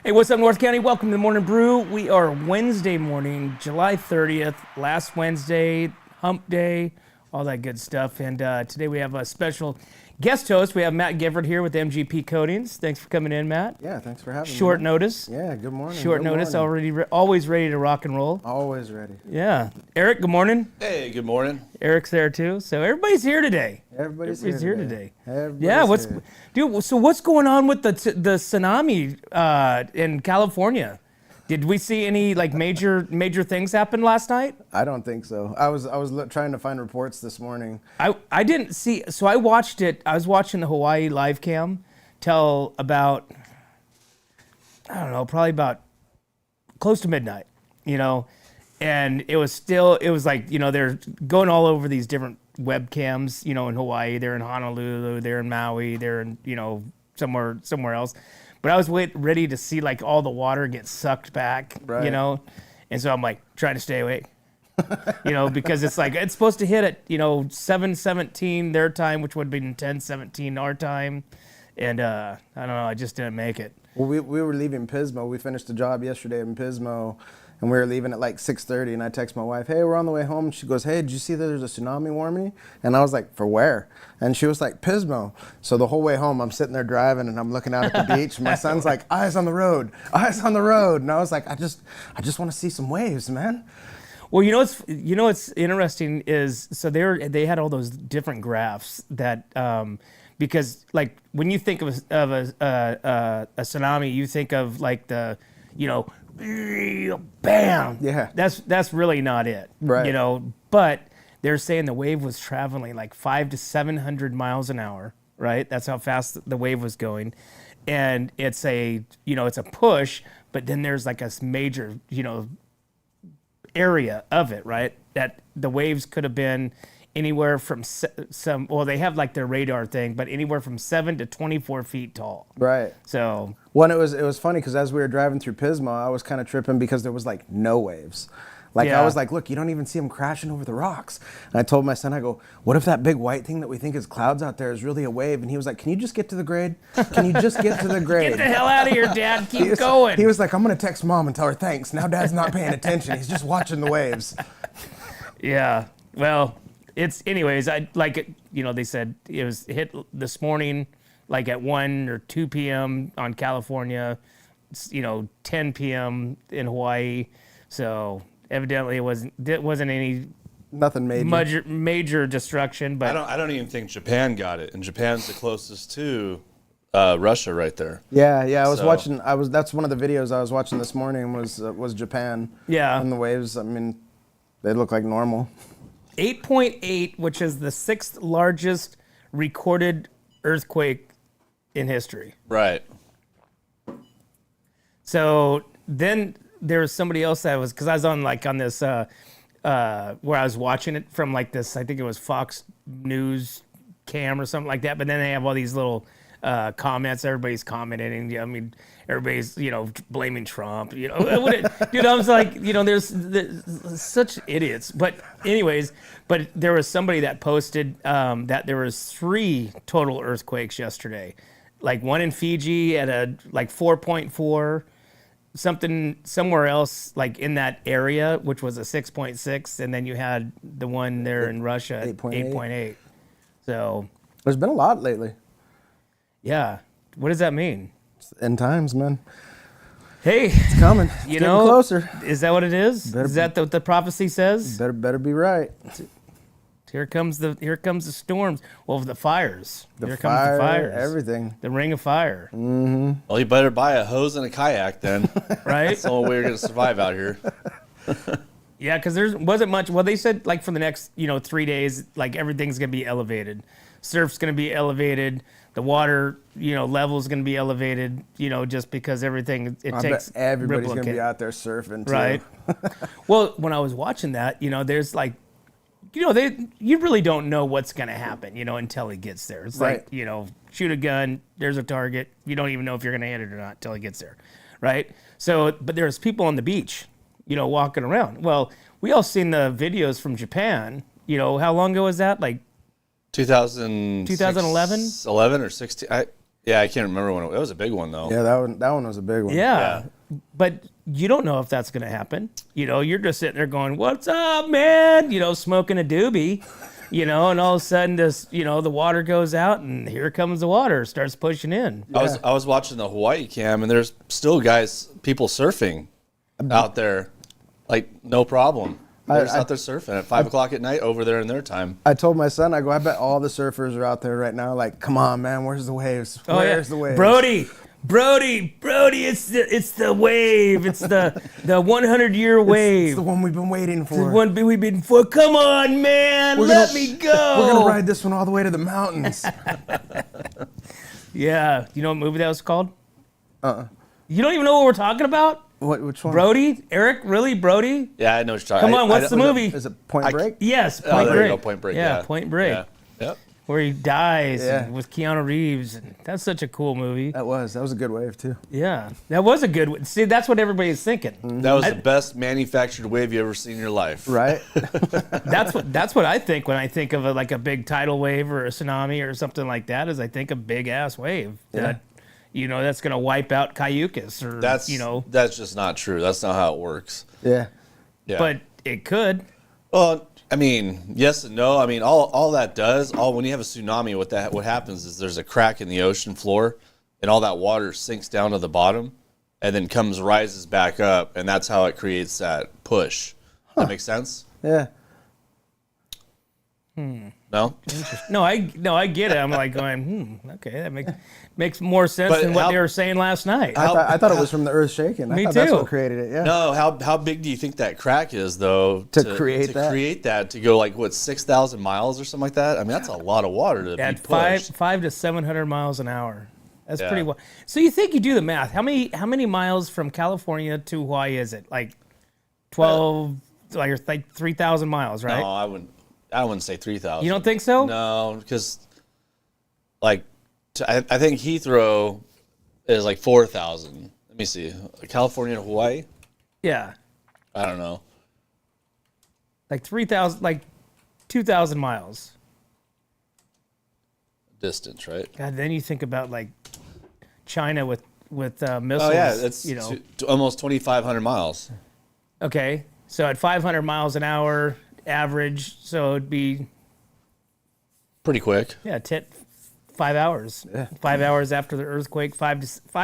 Hey, what's up, North County? Welcome to the Morning Brew. We are Wednesday morning, July 30th, last Wednesday, hump day, all that good stuff. And today we have a special guest host. We have Matt Gifford here with MGP Coatings. Thanks for coming in, Matt. Yeah, thanks for having me. Short notice. Yeah, good morning. Short good notice, morning. always ready to rock and roll. Always ready. Yeah. Eric, good morning. Hey, good morning. Eric's there too. So everybody's here today. Everybody's here today. Yeah, dude? So what's going on with the tsunami in California? Did we see any like major things happen last night? I don't think so. I was trying to find reports this morning. I didn't see. So I watched it. I was watching the Hawaii live cam till about, I don't know, probably about close to midnight. And it was like, they're going all over these different webcams, in Hawaii. They're in Honolulu, they're in Maui, they're in, somewhere else. But I was ready to see like all the water get sucked back, Right. And so I'm like trying to stay awake, because it's like, it's supposed to hit at, 7:17 their time, which would have been 10:17 our time. And I don't know, I just didn't make it. Well, we were leaving Pismo. We finished the job yesterday in Pismo, and we were leaving at like 6:30. And I text my wife, "Hey, we're on the way home." She goes, "Hey, did you see that there's a tsunami warning?" And I was like, "For where?" And she was like, "Pismo." So the whole way home, I'm sitting there driving, and I'm looking out at the beach. And my son's like, "Eyes on the road, eyes on the road." And I was like, I just want to see some waves, man. Well, what's interesting is, so they had all those different graphs that because like when you think of a tsunami, you think of like the bam. Yeah. That's really not it. Right. But they're saying the wave was traveling like 500 to 700 miles an hour. Right. That's how fast the wave was going, and it's a push, but then there's like a major area of it, right? That the waves could have been anywhere from they have like their radar thing, but anywhere from 7 to 24 feet tall. Right. So it was funny because as we were driving through Pismo, I was kind of tripping because there was like no waves. Like Yeah. I was like, look, you don't even see them crashing over the rocks. And I told my son, I go, what if that big white thing that we think is clouds out there is really a wave? And he was like, can you just get to the grade? Can you just get to the grade? get the hell out of here, Dad. Keep going. He was like, I'm going to text Mom and tell her thanks. Now Dad's not paying attention. He's just watching the waves. Yeah. Well, it's anyways. They said it was hit this morning, like at 1 or 2 p.m. on California. 10 p.m. in Hawaii. So evidently it wasn't any Nothing major. major destruction. But I don't even think Japan got it, and Japan's the closest to Russia right there. Yeah. I was So- watching. That's one of the videos I was watching this morning was Japan. Yeah. And the waves. I mean, they look like normal. 8.8, which is the 6th largest recorded earthquake in history. Right. So then there was somebody else because I was on this where I was watching it from like this, I think it was Fox News cam or something like that. But then they have all these little comments. Everybody's commenting. I mean, everybody's blaming Trump. Dude, I was like, there's such idiots. But anyways, there was somebody that posted that there was 3 total earthquakes yesterday, like one in Fiji at a like 4.4. Something somewhere else like in that area, which was a 6.6, and then you had the one there in Russia at 8.8. So There's been a lot lately. yeah, what does that mean? End times, man. Hey, It's coming. It's getting closer. Is that what it is? Is that what the prophecy says? Better be right. Here comes the storms. Well, the fires. Here comes Fire, the fires. everything. The ring of fire. Well, you better buy a hose and a kayak then. Right? That's the only way you're going to survive out here. Yeah, because there wasn't much. Well, they said like for the next 3 days, like everything's gonna be elevated. Surf's gonna be elevated. The water level's gonna be elevated. Just because everything it I takes. bet everybody's ripple going to and be out there surfing, too. right. Well, when I was watching that, there's like, you really don't know what's gonna happen, until it gets there. It's Right. like shoot a gun. There's a target. You don't even know if you're gonna hit it or not until it gets there, right? So, but there's people on the beach. Walking around. Well, we all seen the videos from Japan. How long ago was that? Like 2011 2011? 11 or 16. Yeah, I can't remember when it was a big one though. Yeah, that one was a big one. Yeah. But you don't know if that's going to happen. You know, you're just sitting there going, "What's up, man?" You know, smoking a doobie, you know, and all of a sudden this, you know, the water goes out and here comes the water, starts pushing in. I was watching the Hawaii cam and there's still people surfing out there, like no problem. They're just out there surfing at 5 o'clock at night over there in their time. I told my son, I go, I bet all the surfers are out there right now. Like, come on, man, where's the waves? Where's the waves? Brody, it's the wave. It's the 100-year wave. It's the one we've been waiting for. The one we've been for. Come on, man, let me go. We're gonna ride this one all the way to the mountains. Yeah, you know what movie that was called? You don't even know what we're talking about? Which one? Brody? Eric? Really? Brody? Yeah, I know what you're talking. Come on, what's the movie? Is it Point Break? Yes, Oh, Point there Break. you go, Point Break. Yeah, Point Break. Yeah. Yep. Where he dies Yeah. with Keanu Reeves. And that's such a cool movie. That was a good wave too. Yeah, that was a good one. See, that's what everybody's thinking. That was the best manufactured wave you ever seen in your life. Right? That's what I think when I think of like a big tidal wave or a tsunami or something like that. Is I think a big ass wave that, you know, that's gonna wipe out Cayucas or That's you know. that's just not true. That's not how it works. Yeah. Yeah. But it could. Well, I mean, yes and no. I mean, all that does, when you have a tsunami, what happens is there's a crack in the ocean floor, and all that water sinks down to the bottom, and then rises back up, and that's how it creates that push. That makes sense? Yeah. No? No, I get it. I'm like going, okay, that makes more sense But than what how- they were saying last night. I thought it was from the earth shaking. Me I thought that's too. what created it. Yeah. No, how big do you think that crack is, though? To create that? create that, to go like, 6,000 miles or something like that? I mean, that's a lot of water to At be pushed. 5 to 700 miles an hour. That's Yeah. pretty well. So you think you do the math? How many miles from California to Hawaii is it? Like 12, like 3,000 miles, right? No, I wouldn't say 3,000. You don't think so? No, because like I think Heathrow is like 4,000. Let me see. California to Hawaii? Yeah, I don't know. like 3,000, like 2,000 miles. Distance, right? God, then you think about like China with missiles. Oh yeah, it's you know. almost 2,500 miles. Okay, so at 500 miles an hour average, so it'd be Pretty quick. 5 hours. 5 hours after the earthquake, 5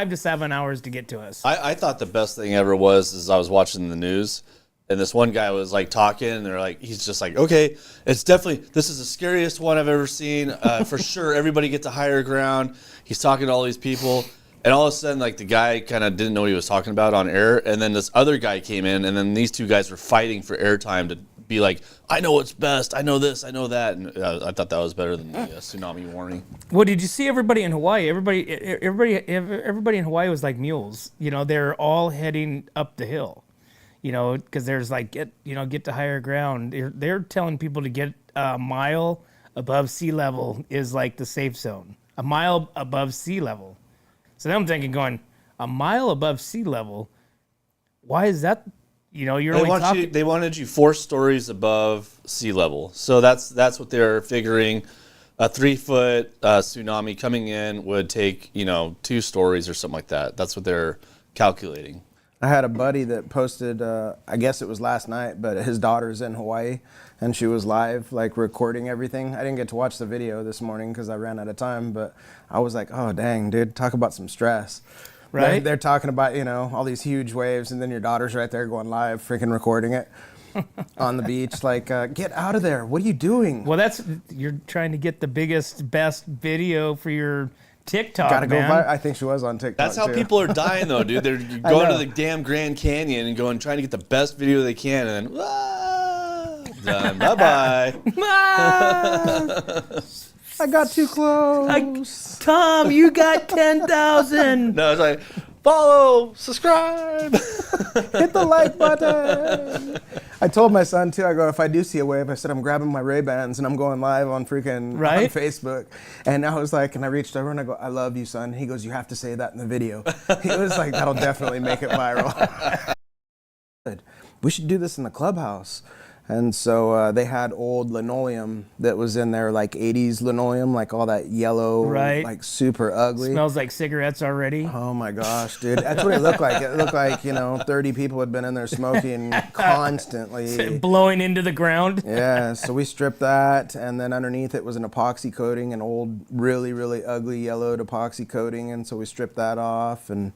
to 7 hours to get to us. I thought the best thing ever was I was watching the news, and this one guy was like talking, and they're like, he's just like, okay, this is the scariest one I've ever seen. For sure, everybody get to higher ground. He's talking to all these people, and all of a sudden, like the guy kind of didn't know what he was talking about on air, and then this other guy came in, and then these two guys were fighting for airtime to be like, I know what's best, I know this, I know that, and I thought that was better than the tsunami warning. Well, did you see everybody in Hawaii? Everybody in Hawaii was like mules. You know, they're all heading up the hill. You know, because there's like get to higher ground. They're telling people to get a mile above sea level is like the safe zone. A mile above sea level. So then I'm thinking, going a mile above sea level. Why is that? You know, They wanted you 4 stories above sea level. So that's what they're figuring. A 3-foot tsunami coming in would take 2 stories or something like that. That's what they're calculating. I had a buddy that posted, I guess it was last night, but his daughter's in Hawaii, and she was live, like recording everything. I didn't get to watch the video this morning because I ran out of time, but I was like, oh, dang, dude, talk about some stress. Right? They're talking about, all these huge waves, and then your daughter's right there going live, freaking recording it on the beach. Like, get out of there. What are you doing? Well, you're trying to get the biggest, best video for your TikTok, Gotta go. man. I think she was on TikTok. That's how too. people are dying, though, dude. They're going to the damn Grand Canyon and trying to get the best video they can, and then done. Bye-bye. I got too close. Tom, you got 10,000. No, it's like, follow, subscribe. Hit the like button. I told my son too, I go, if I do see a wave, I said, I'm grabbing my Ray-Bans and I'm going live on freaking on Right? Facebook. And I was like, and I reached over and I go, I love you, son. He goes, you have to say that in the video. He was like, that'll definitely make it viral. We should do this in the clubhouse. And so they had old linoleum that was in there, like 80s linoleum, like all that yellow, Right. like super ugly. Smells like cigarettes already. Oh my gosh, dude. That's what it looked like. It looked like, 30 people had been in there smoking constantly. Blowing into the ground. Yeah, so we stripped that, and then underneath it was an epoxy coating, an old, really, really ugly yellowed epoxy coating, and so we stripped that off and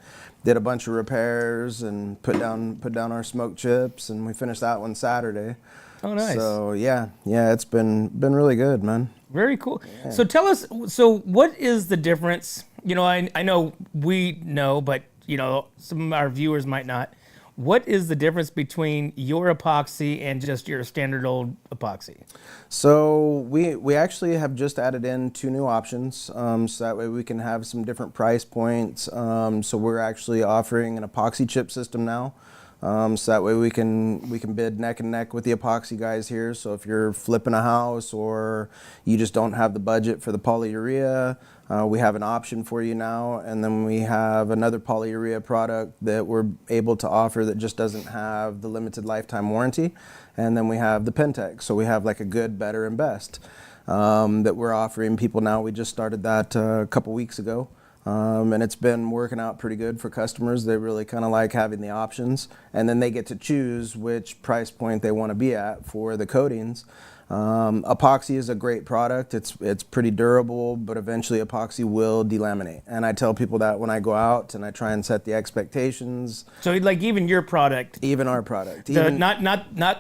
did a bunch of repairs and put down our smoke chips, and we finished that one Saturday. Oh, nice. So yeah, it's been really good, man. Very cool. Yeah. So tell us, what is the difference? I know we know, but some of our viewers might not. What is the difference between your epoxy and just your standard old epoxy? So we actually have just added in 2 new options, so that way we can have some different price points. So we're actually offering an epoxy chip system now. So that way we can bid neck and neck with the epoxy guys here. So if you're flipping a house or you just don't have the budget for the polyurea, we have an option for you now. And then we have another polyurea product that we're able to offer that just doesn't have the limited lifetime warranty. And then we have the Pentex. So we have like a good, better, and best that we're offering people now. We just started that a couple weeks ago. And it's been working out pretty good for customers. They really kind of like having the options, and then they get to choose which price point they want to be at for the coatings. Epoxy is a great product. It's pretty durable, but eventually epoxy will delaminate. And I tell people that when I go out and I try and set the expectations. So like even your product, even our product, not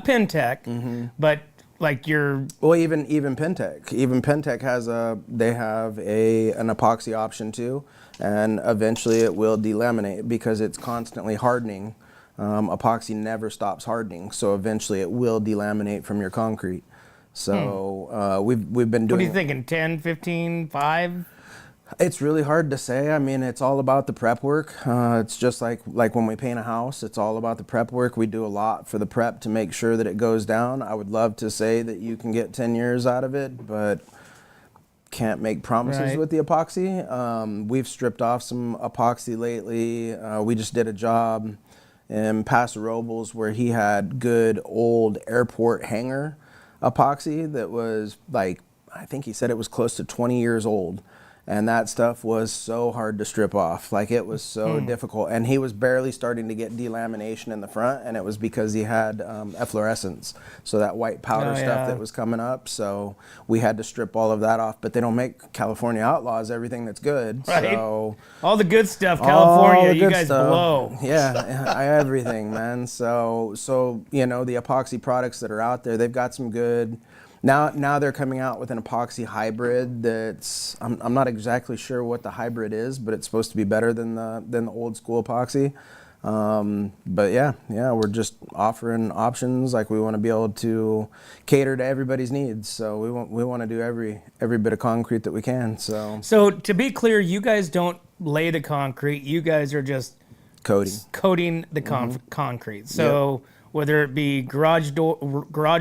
Pentec, but like your even Pentec. Even Pentec has an epoxy option too, and eventually it will delaminate because it's constantly hardening. Epoxy never stops hardening, so eventually it will delaminate from your concrete. So we've been doing. What are you thinking? 10, 15, 5? It's really hard to say. I mean, it's all about the prep work. It's just like when we paint a house, it's all about the prep work. We do a lot for the prep to make sure that it goes down. I would love to say that you can get 10 years out of it, but can't make promises with the epoxy. We've stripped off some epoxy lately. We just did a job in Paso Robles where he had good old airport hangar epoxy that was like, I think he said it was close to 20 years old. And that stuff was so hard to strip off. Like, it was so difficult. And he was barely starting to get delamination in the front, and it was because he had efflorescence. So that white powder stuff that was coming up. So we had to strip all of that off. But they don't make California Outlaws everything that's good. Right. So all the good stuff, California, you guys blow. Yeah, everything, man. So the epoxy products that are out there, they've got some good. Now they're coming out with an epoxy hybrid that's I'm not exactly sure what the hybrid is, but it's supposed to be better than the old school epoxy. But yeah, we're just offering options. Like, we want to be able to cater to everybody's needs. So we want to do every bit of concrete that we can. So to be clear, you guys don't lay the concrete. You guys are just coating the concrete. So whether it be garage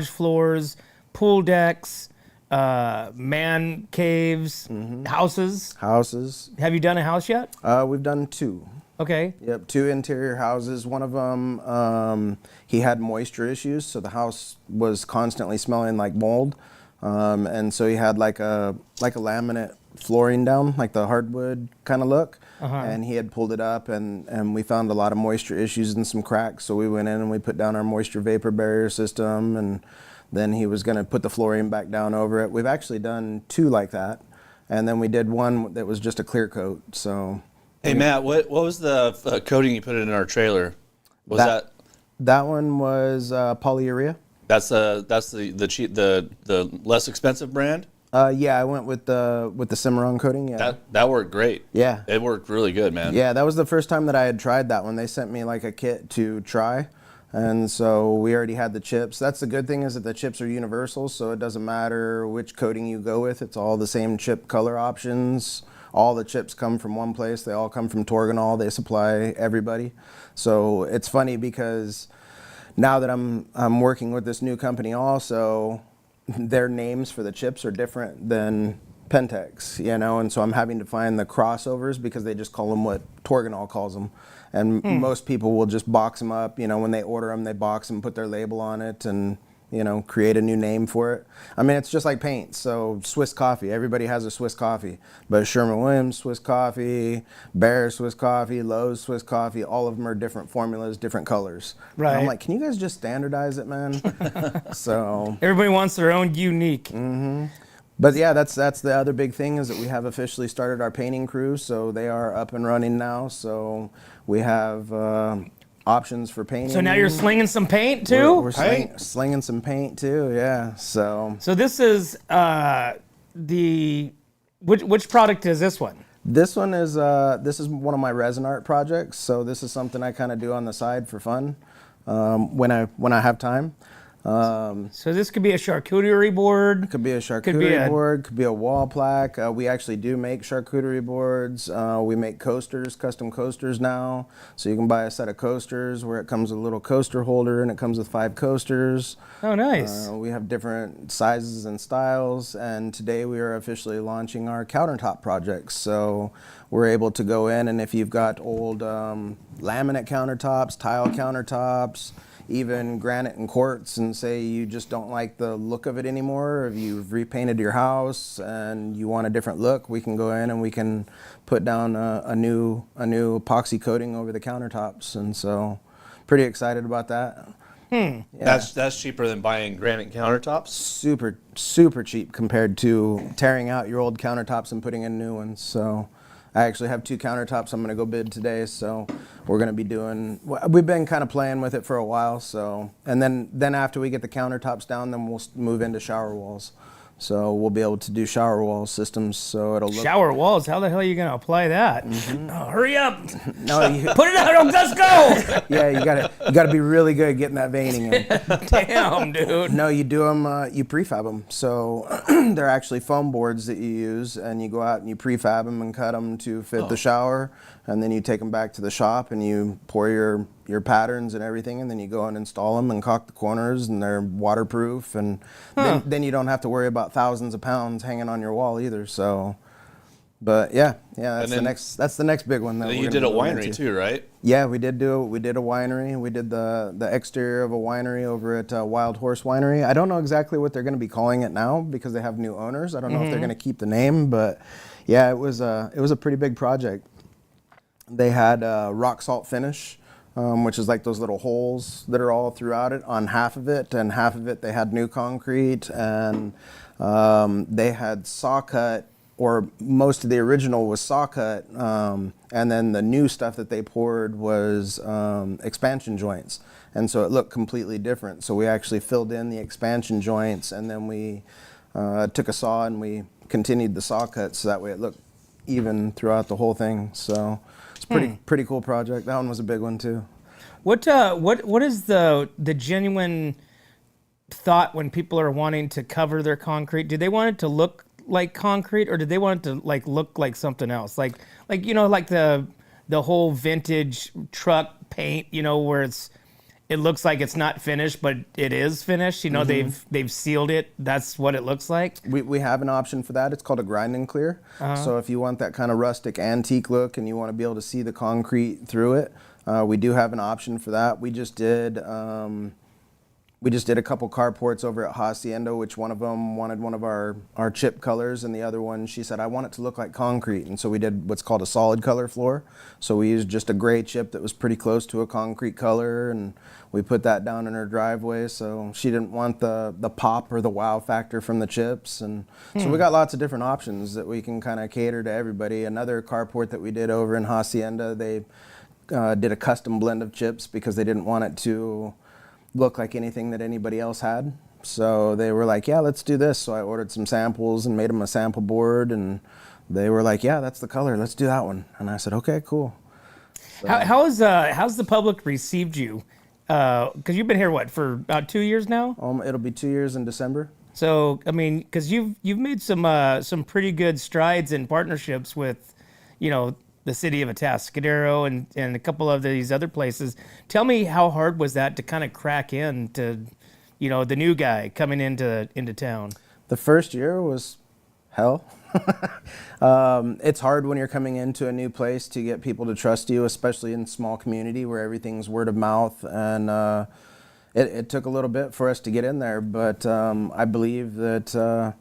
floors, pool decks, man caves, houses. Have you done a house yet? We've done 2. Okay. Yep, 2 interior houses. One of them, he had moisture issues, so the house was constantly smelling like mold, and so he had like a laminate flooring down, like the hardwood kind of look, and he had pulled it up, and we found a lot of moisture issues and some cracks, so we went in and we put down our moisture vapor barrier system, and then he was going to put the flooring back down over it. We've actually done 2 like that, and then we did one that was just a clear coat. So, hey Matt, what was the coating you put in our trailer? That one was polyurea. That's the cheap, the less expensive brand. Yeah, I went with the Cimarron coating. Yeah, that worked great. Yeah, it worked really good, man. Yeah, that was the first time that I had tried that one. They sent me like a kit to try. And so we already had the chips. That's the good thing, is that the chips are universal, so it doesn't matter which coating you go with. It's all the same chip color options. All the chips come from one place. They all come from Torganol. They supply everybody. So it's funny because now that I'm working with this new company also, their names for the chips are different than Pentex, and so I'm having to find the crossovers because they just call them what Torganol calls them. And most people will just box them up. When they order them, they box them, put their label on it, and create a new name for it. I mean, it's just like paint. So Swiss coffee, everybody has a Swiss coffee, but Sherwin-Williams Swiss coffee, Bear Swiss coffee, Lowe's Swiss coffee, all of them are different formulas, different colors. Right. And I'm like, can you guys just standardize it, man? So Everybody wants their own unique. but yeah, that's the other big thing is that we have officially started our painting crew, so they are up and running now. So we have options for painting. So now you're slinging some paint too? We're slinging some paint too, yeah. So this is which product is this one? this one is one of my resin art projects. So this is something I kind of do on the side for fun when I have time. So this could be a charcuterie board. Could be a charcuterie board, could be a wall plaque. We actually do make charcuterie boards. We make coasters, custom coasters now. So you can buy a set of coasters where it comes with a little coaster holder and it comes with 5 coasters. Oh, nice. We have different sizes and styles, and today we are officially launching our countertop projects. So we're able to go in, and if you've got old laminate countertops, tile countertops, even granite and quartz, and say you just don't like the look of it anymore, or if you've repainted your house and you want a different look, we can go in and we can put down a new epoxy coating over the countertops. And so pretty excited about that. Yeah. That's cheaper than buying granite countertops? Super cheap compared to tearing out your old countertops and putting in new ones. So I actually have 2 countertops I'm going to go bid today, so we're going to be we've been kind of playing with it for a while, so, and then after we get the countertops down, then we'll move into shower walls. So we'll be able to do shower wall systems, so it'll look... Shower walls? How the hell are you going to apply that? Oh, hurry up! No, Put it out! Let's go! Yeah, you gotta be really good at getting that veining in. Damn, dude. No, you do them, you prefab them. So they're actually foam boards that you use, and you go out and you prefab them and cut them to fit the shower, and then you take them back to the shop and you pour your patterns and everything, and then you go and install them and caulk the corners, and they're waterproof, and then you don't have to worry about thousands of pounds hanging on your wall either. So, but yeah, that's the next big one. That You did a winery too, right? Yeah, we did a winery. We did the exterior of a winery over at Wild Horse Winery. I don't know exactly what they're going to be calling it now because they have new owners. I don't know if they're going to keep the name, but yeah, it was a pretty big project. They had rock salt finish, which is like those little holes that are all throughout it on half of it, and half of it they had new concrete, and they had saw cut, or most of the original was saw cut, and then the new stuff that they poured was expansion joints, and so it looked completely different. So we actually filled in the expansion joints, and then we took a saw and we continued the saw cut so that way it looked even throughout the whole thing. So it's pretty cool project. That one was a big one too. What is the genuine thought when people are wanting to cover their concrete? Do they want it to look like concrete, or do they want it to like look like something else? Like like the whole vintage truck paint, where it looks like it's not finished, but it is finished. They've sealed it. That's what it looks like. We have an option for that. It's called a grind and clear. So if you want that kind of rustic antique look and you want to be able to see the concrete through it, we do have an option for that. We just did a couple carports over at Hacienda, which one of them wanted one of our chip colors, and the other one, she said, I want it to look like concrete. And so we did what's called a solid color floor. So we used just a gray chip that was pretty close to a concrete color, and we put that down in her driveway. So she didn't want the pop or the wow factor from the chips. And so we got lots of different options that we can kind of cater to everybody. Another carport that we did over in Hacienda, they did a custom blend of chips because they didn't want it to look like anything that anybody else had. So they were like, yeah, let's do this. So I ordered some samples and made them a sample board, and they were like, yeah, that's the color, let's do that one. And I said, okay, cool. So, how's the public received you? Because you've been here for about 2 years now. It'll be 2 years in December. So I mean, because you've made some pretty good strides in partnerships with, the city of Atascadero and a couple of these other places. Tell me, how hard was that to kind of crack into, the new guy coming into town? The first year was hell. It's hard when you're coming into a new place to get people to trust you, especially in a small community where everything's word of mouth, and it took a little bit for us to get in there, but I believe that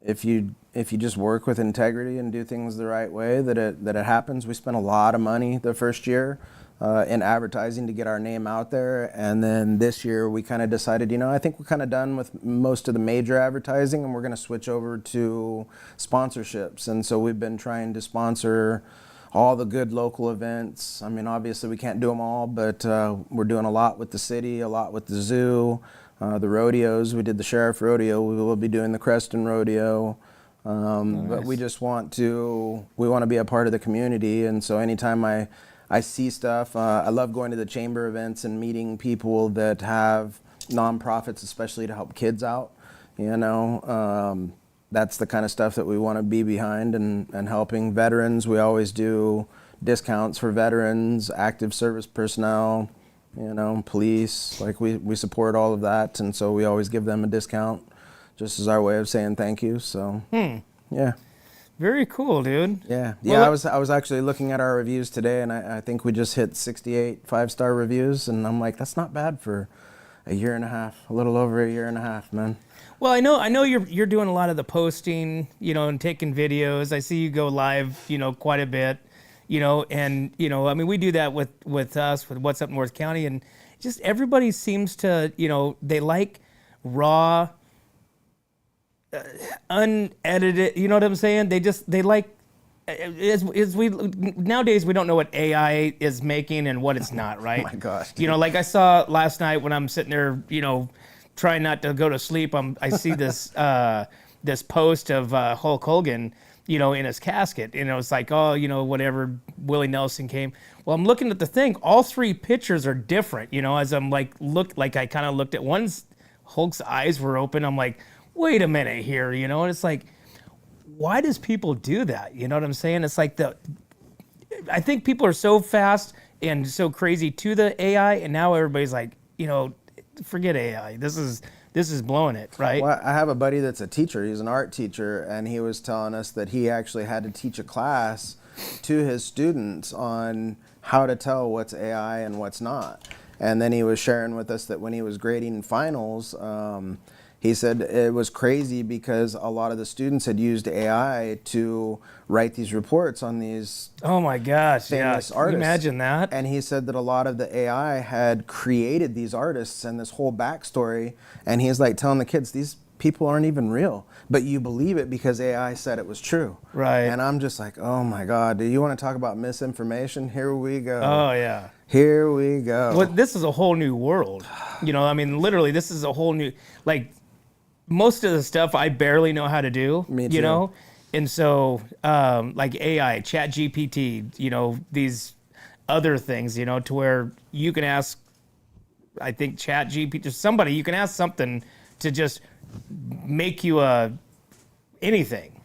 if you just work with integrity and do things the right way, that it happens. We spent a lot of money the first year in advertising to get our name out there, and then this year we kind of decided, I think we're kind of done with most of the major advertising, and we're going to switch over to sponsorships. And so we've been trying to sponsor all the good local events. I mean, obviously we can't do them all, but we're doing a lot with the city, a lot with the zoo, the rodeos. We did the Sheriff Rodeo. We will be doing the Creston Rodeo. Nice. But we just want to be a part of the community. And so anytime I see stuff, I love going to the chamber events and meeting people that have nonprofits, especially to help kids out. That's the kind of stuff that we want to be behind, and helping veterans. We always do discounts for veterans, active service personnel, police. Like we support all of that, and so we always give them a discount just as our way of saying thank you. So yeah. Very cool, dude. Yeah. Well, I was actually looking at our reviews today, and I think we just hit 68 5-star reviews, and I'm like, that's not bad for a year and a half, a little over a year and a half, man. Well, I know you're doing a lot of the posting, and taking videos. I see you go live, quite a bit, and I mean, we do that with us with What's Up North County, and just everybody seems to, they like raw, unedited. You know what I'm saying? They like. Nowadays we don't know what AI is making and what it's not, right? Oh my gosh. Like I saw last night when I'm sitting there, trying not to go to sleep. I see this this post of Hulk Hogan, in his casket, and it was like, whatever, Willie Nelson came. Well, I'm looking at the thing. All three pictures are different, as I'm I kind of looked at one's, Hulk's eyes were open. I'm like, wait a minute here, and it's like, why does people do that? You know what I'm saying? It's like I think people are so fast and so crazy to the AI, and now everybody's like, forget AI. This is blowing it, right? Well, I have a buddy that's a teacher. He's an art teacher, and he was telling us that he actually had to teach a class to his students on how to tell what's AI and what's not. And then he was sharing with us that when he was grading finals, he said it was crazy because a lot of the students had used AI to write these reports on these Oh my gosh, famous yeah. artists. Can you imagine that? And he said that a lot of the AI had created these artists and this whole backstory. And he's like telling the kids, these people aren't even real, but you believe it because AI said it was true. Right. And I'm just like, oh my God, do you want to talk about misinformation? Here we go. Oh yeah. Here we go. Well, this is a whole new world. I mean, literally, this is a whole new, most of the stuff I barely know how to do. Me too. And so, like AI, Chat GPT, these other things, to where you can ask, I think Chat GPT, somebody, you can ask something to just make you anything,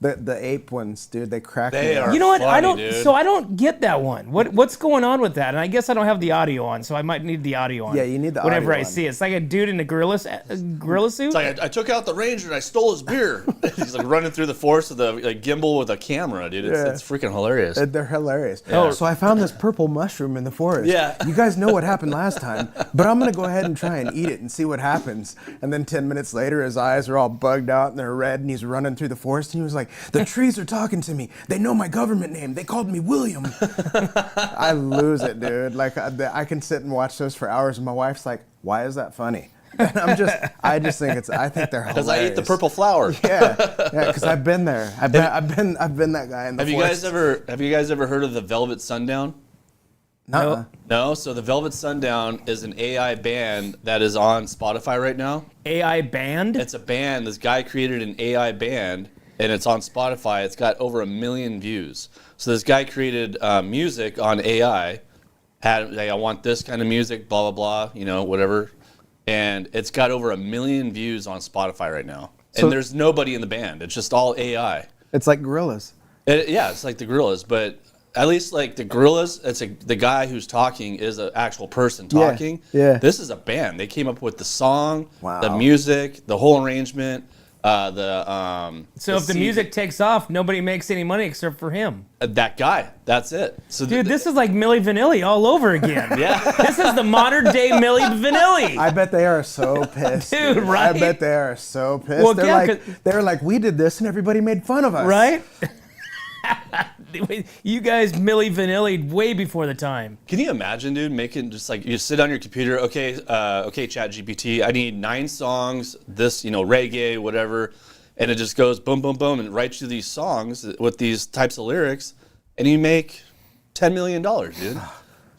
The ape ones, dude, they crack They me up. are You know what? funny, dude. So I don't get that one. What's going on with that? And I guess I don't have the audio on, so I might need the audio on. Yeah, you need the whenever audio I on. see it. It's like a dude in a gorilla suit. It's like I took out the ranger and I stole his beer. He's like running through the forest with a gimbal with a camera, dude. It's freaking hilarious. They're hilarious. Yeah. So I found this purple mushroom in the forest. Yeah. You guys know what happened last time, but I'm going to go ahead and try and eat it and see what happens. And then 10 minutes later, his eyes are all bugged out and they're red and he's running through the forest. And he was like, the trees are talking to me. They know my government name. They called me William. I lose it, dude. Like I can sit and watch those for hours and my wife's like, why is that funny? And I just think I think they're hilarious. Because I eat the purple flower. Yeah, because I've been there. I've been that guy in the forest. Have you guys ever heard of the Velvet Sundown? Nuh-uh. No. So the Velvet Sundown is an AI band that is on Spotify right now. AI band? It's a band. This guy created an AI band, and it's on Spotify. It's got over 1 million views. So this guy created music on AI. I want this kind of music, blah blah blah, whatever. And it's got over 1 million views on Spotify right now. So, and there's nobody in the band. It's just all AI. It's like gorillas. It's like the Gorillas, but at least like the Gorillas, the guy who's talking is an actual person talking. Yeah. This is a band. They came up with the song, Wow. the music, the whole arrangement. So if the music takes off, nobody makes any money except for him. That guy. That's it. So Dude, this is like Milli Vanilli all over again. Yeah. This is the modern day Milli Vanilli. I bet they are so pissed. Dude, right? I bet they are so pissed. Well, they're like, we did this and everybody made fun of us. Right? You guys Milli Vanilli way before the time. Can you imagine, dude, making just like you sit on your computer, okay, Chat GPT, I need 9 songs, this, reggae, whatever, and it just goes boom, boom, boom, and writes you these songs with these types of lyrics, and you make $10 million, dude.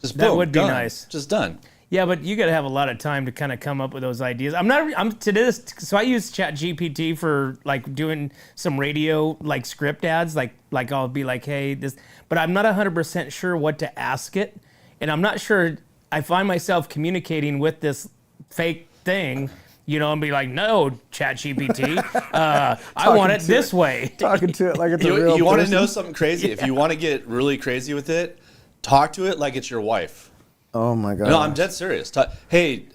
Just That boom, would be done. nice. Just done. Yeah, but you got to have a lot of time to kind of come up with those ideas. So I use Chat GPT for like doing some radio like script ads, like I'll be like, hey, this, but I'm not 100% sure what to ask it, and I'm not sure. I find myself communicating with this fake thing, and be like, no, Chat GPT, I want it this way. Talking to it like it's a real You want to person. know something crazy? If you want to get really crazy with it, talk to it like it's your wife. Oh my god. No, I'm dead serious. Hey,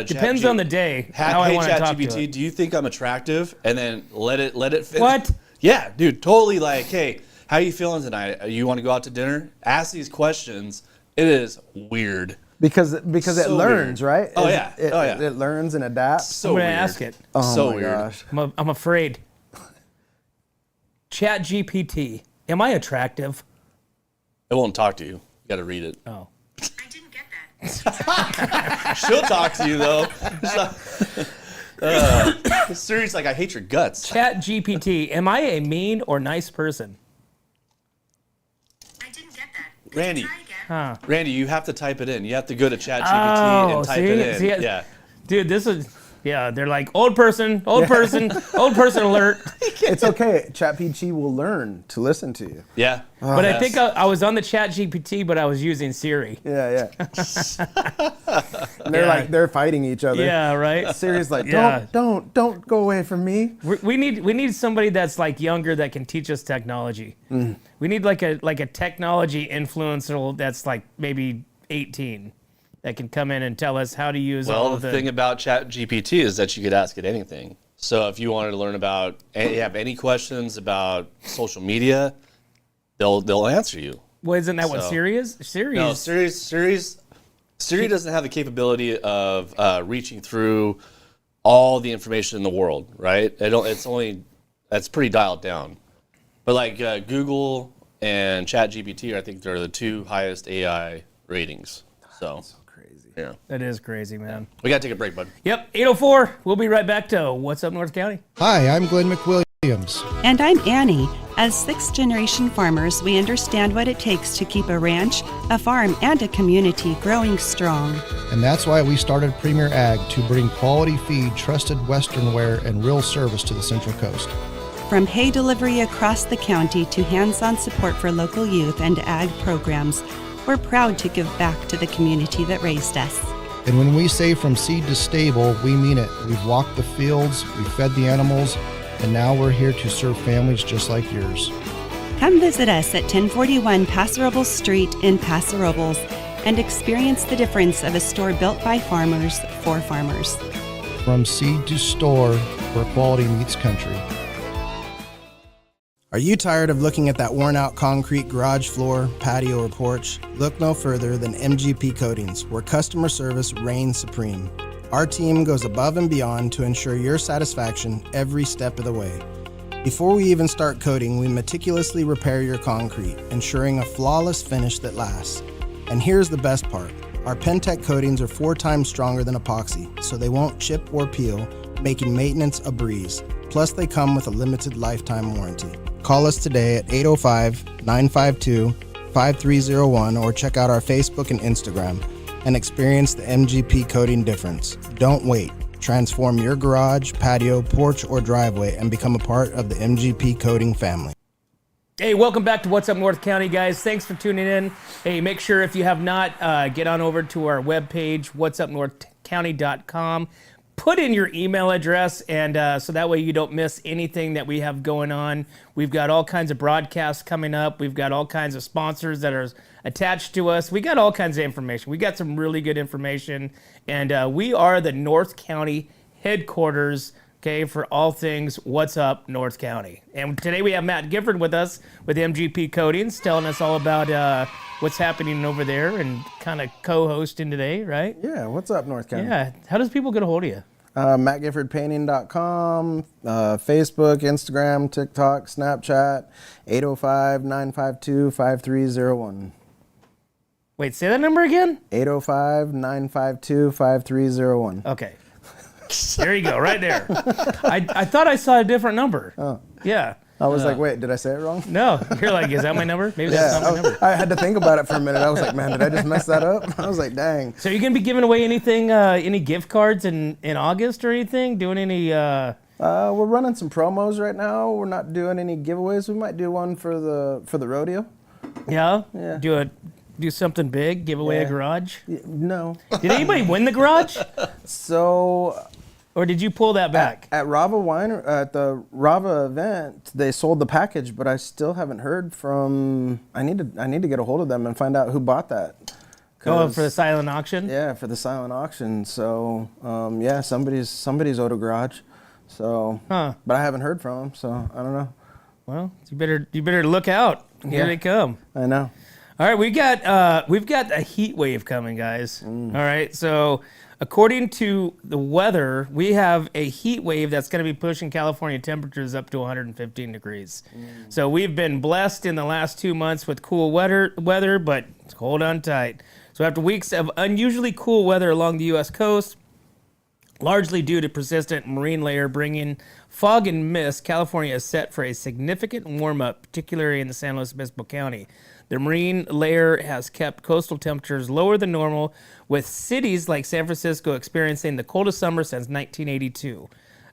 Depends on the day how I hey, want to talk ChatGPT, to it. do you think I'm attractive? And then let it fit. What? Yeah, dude, totally like, hey, how you feeling tonight? You want to go out to dinner? Ask these questions. It is weird. Because it So learns, weird. right? Oh, yeah. It, Oh, yeah. It learns and adapts. So I'm gonna weird. ask it. Oh so my weird. gosh. I'm afraid. Chat GPT, am I attractive? It won't talk to you. You got to read it. Oh. I didn't get that. She'll talk to you though. Siri's like, I hate your guts. Chat GPT, am I a mean or nice person? I didn't get that. Could Randy. you try again? Randy, you have to type it in. You have to go to ChatGPT and type it in. See, Yeah. Dude, this is, they're like, old person alert. It's okay. ChatGPT will learn to listen to you. Yeah. But I think I was on the Chat GPT, but I was using Siri. Yeah. And they're fighting each other. Yeah, right? Siri's like, Yeah. don't go away from me. We need somebody that's like younger that can teach us technology. We need like a technology influencer that's like maybe 18 that can come in and tell us how to use all Well, of the thing about ChatGPT is that you could ask it anything. So if you wanted to learn about, you have any questions about social media, they'll answer you. Well, isn't that what So- Siri is? Siri No, is Siri doesn't have the capability of reaching through all the information in the world, right? That's pretty dialed down. But like Google and ChatGPT, I think they're the 2 highest AI ratings. So Crazy. yeah, That is crazy, man. we gotta take a break, bud. Yep, 8:04. We'll be right back to What's Up North County. Hi, I'm Glenn McWilliams. And I'm Annie. As sixth-generation farmers, we understand what it takes to keep a ranch, a farm, and a community growing strong. And that's why we started Premier Ag to bring quality feed, trusted Western wear, and real service to the Central Coast. From hay delivery across the county to hands-on support for local youth and ag programs, we're proud to give back to the community that raised us. And when we say from seed to stable, we mean it. We've walked the fields, we've fed the animals, and now we're here to serve families just like yours. Come visit us at 1041 Paso Robles Street in Paso Robles and experience the difference of a store built by farmers for farmers. From seed to store, where quality meets country. Are you tired of looking at that worn-out concrete garage floor, patio, or porch? Look no further than MGP Coatings, where customer service reigns supreme. Our team goes above and beyond to ensure your satisfaction every step of the way. Before we even start coating, we meticulously repair your concrete, ensuring a flawless finish that lasts. And here's the best part. Our Pentec coatings are 4 times stronger than epoxy, so they won't chip or peel, making maintenance a breeze. Plus, they come with a limited lifetime warranty. Call us today at 805-952-5301 or check out our Facebook and Instagram and experience the MGP coating difference. Don't wait. Transform your garage, patio, porch, or driveway and become a part of the MGP coating family. Hey, welcome back to What's Up North County, guys. Thanks for tuning in. Hey, make sure if you have not, get on over to our webpage, whatsupnorthcounty.com. Put in your email address, and so that way you don't miss anything that we have going on. We've got all kinds of broadcasts coming up. We've got all kinds of sponsors that are attached to us. We got all kinds of information. We got some really good information, and we are the North County headquarters. okay, for all things What's Up North County. And today we have Matt Gifford with us with MGP Coatings, telling us all about what's happening over there and kind of co-hosting today, right? Yeah, what's up, North County? Yeah. How does people get a hold of you? MattGiffordPainting.com, Facebook, Instagram, TikTok, Snapchat, 805-952-5301. Wait, say that number again? 805-952-5301. Okay. There you go, right there. I thought I saw a different number. Oh. Yeah. I was like, wait, did I say it wrong? No. You're like, is that my number? Maybe that's not my number. I had to think about it for a minute. I was like, man, did I just mess that up? I was like, dang. So you're going to be giving away anything, any gift cards in August or anything? Doing any... We're running some promos right now. We're not doing any giveaways. We might do one for the rodeo. Yeah? Yeah. Do something big? Give away a garage? No. Did anybody win the garage? So... Or did you pull that back? At the Rava event, they sold the package, but I still haven't heard from. I need to get a hold of them and find out who bought that. Oh, for the silent auction? Yeah, for the silent auction. So yeah, somebody's owed a garage. So, but I haven't heard from them, so I don't know. Well, you better look out. Here they come. I know. All right, we've got a heat wave coming, guys. All right, so according to the weather, we have a heat wave that's going to be pushing California temperatures up to 115 degrees. So we've been blessed in the last 2 months with cool weather, but hold on tight. So after weeks of unusually cool weather along the U.S. coast, largely due to persistent marine layer bringing fog and mist, California is set for a significant warm-up, particularly in the San Luis Obispo County. The marine layer has kept coastal temperatures lower than normal, with cities like San Francisco experiencing the coldest summer since 1982.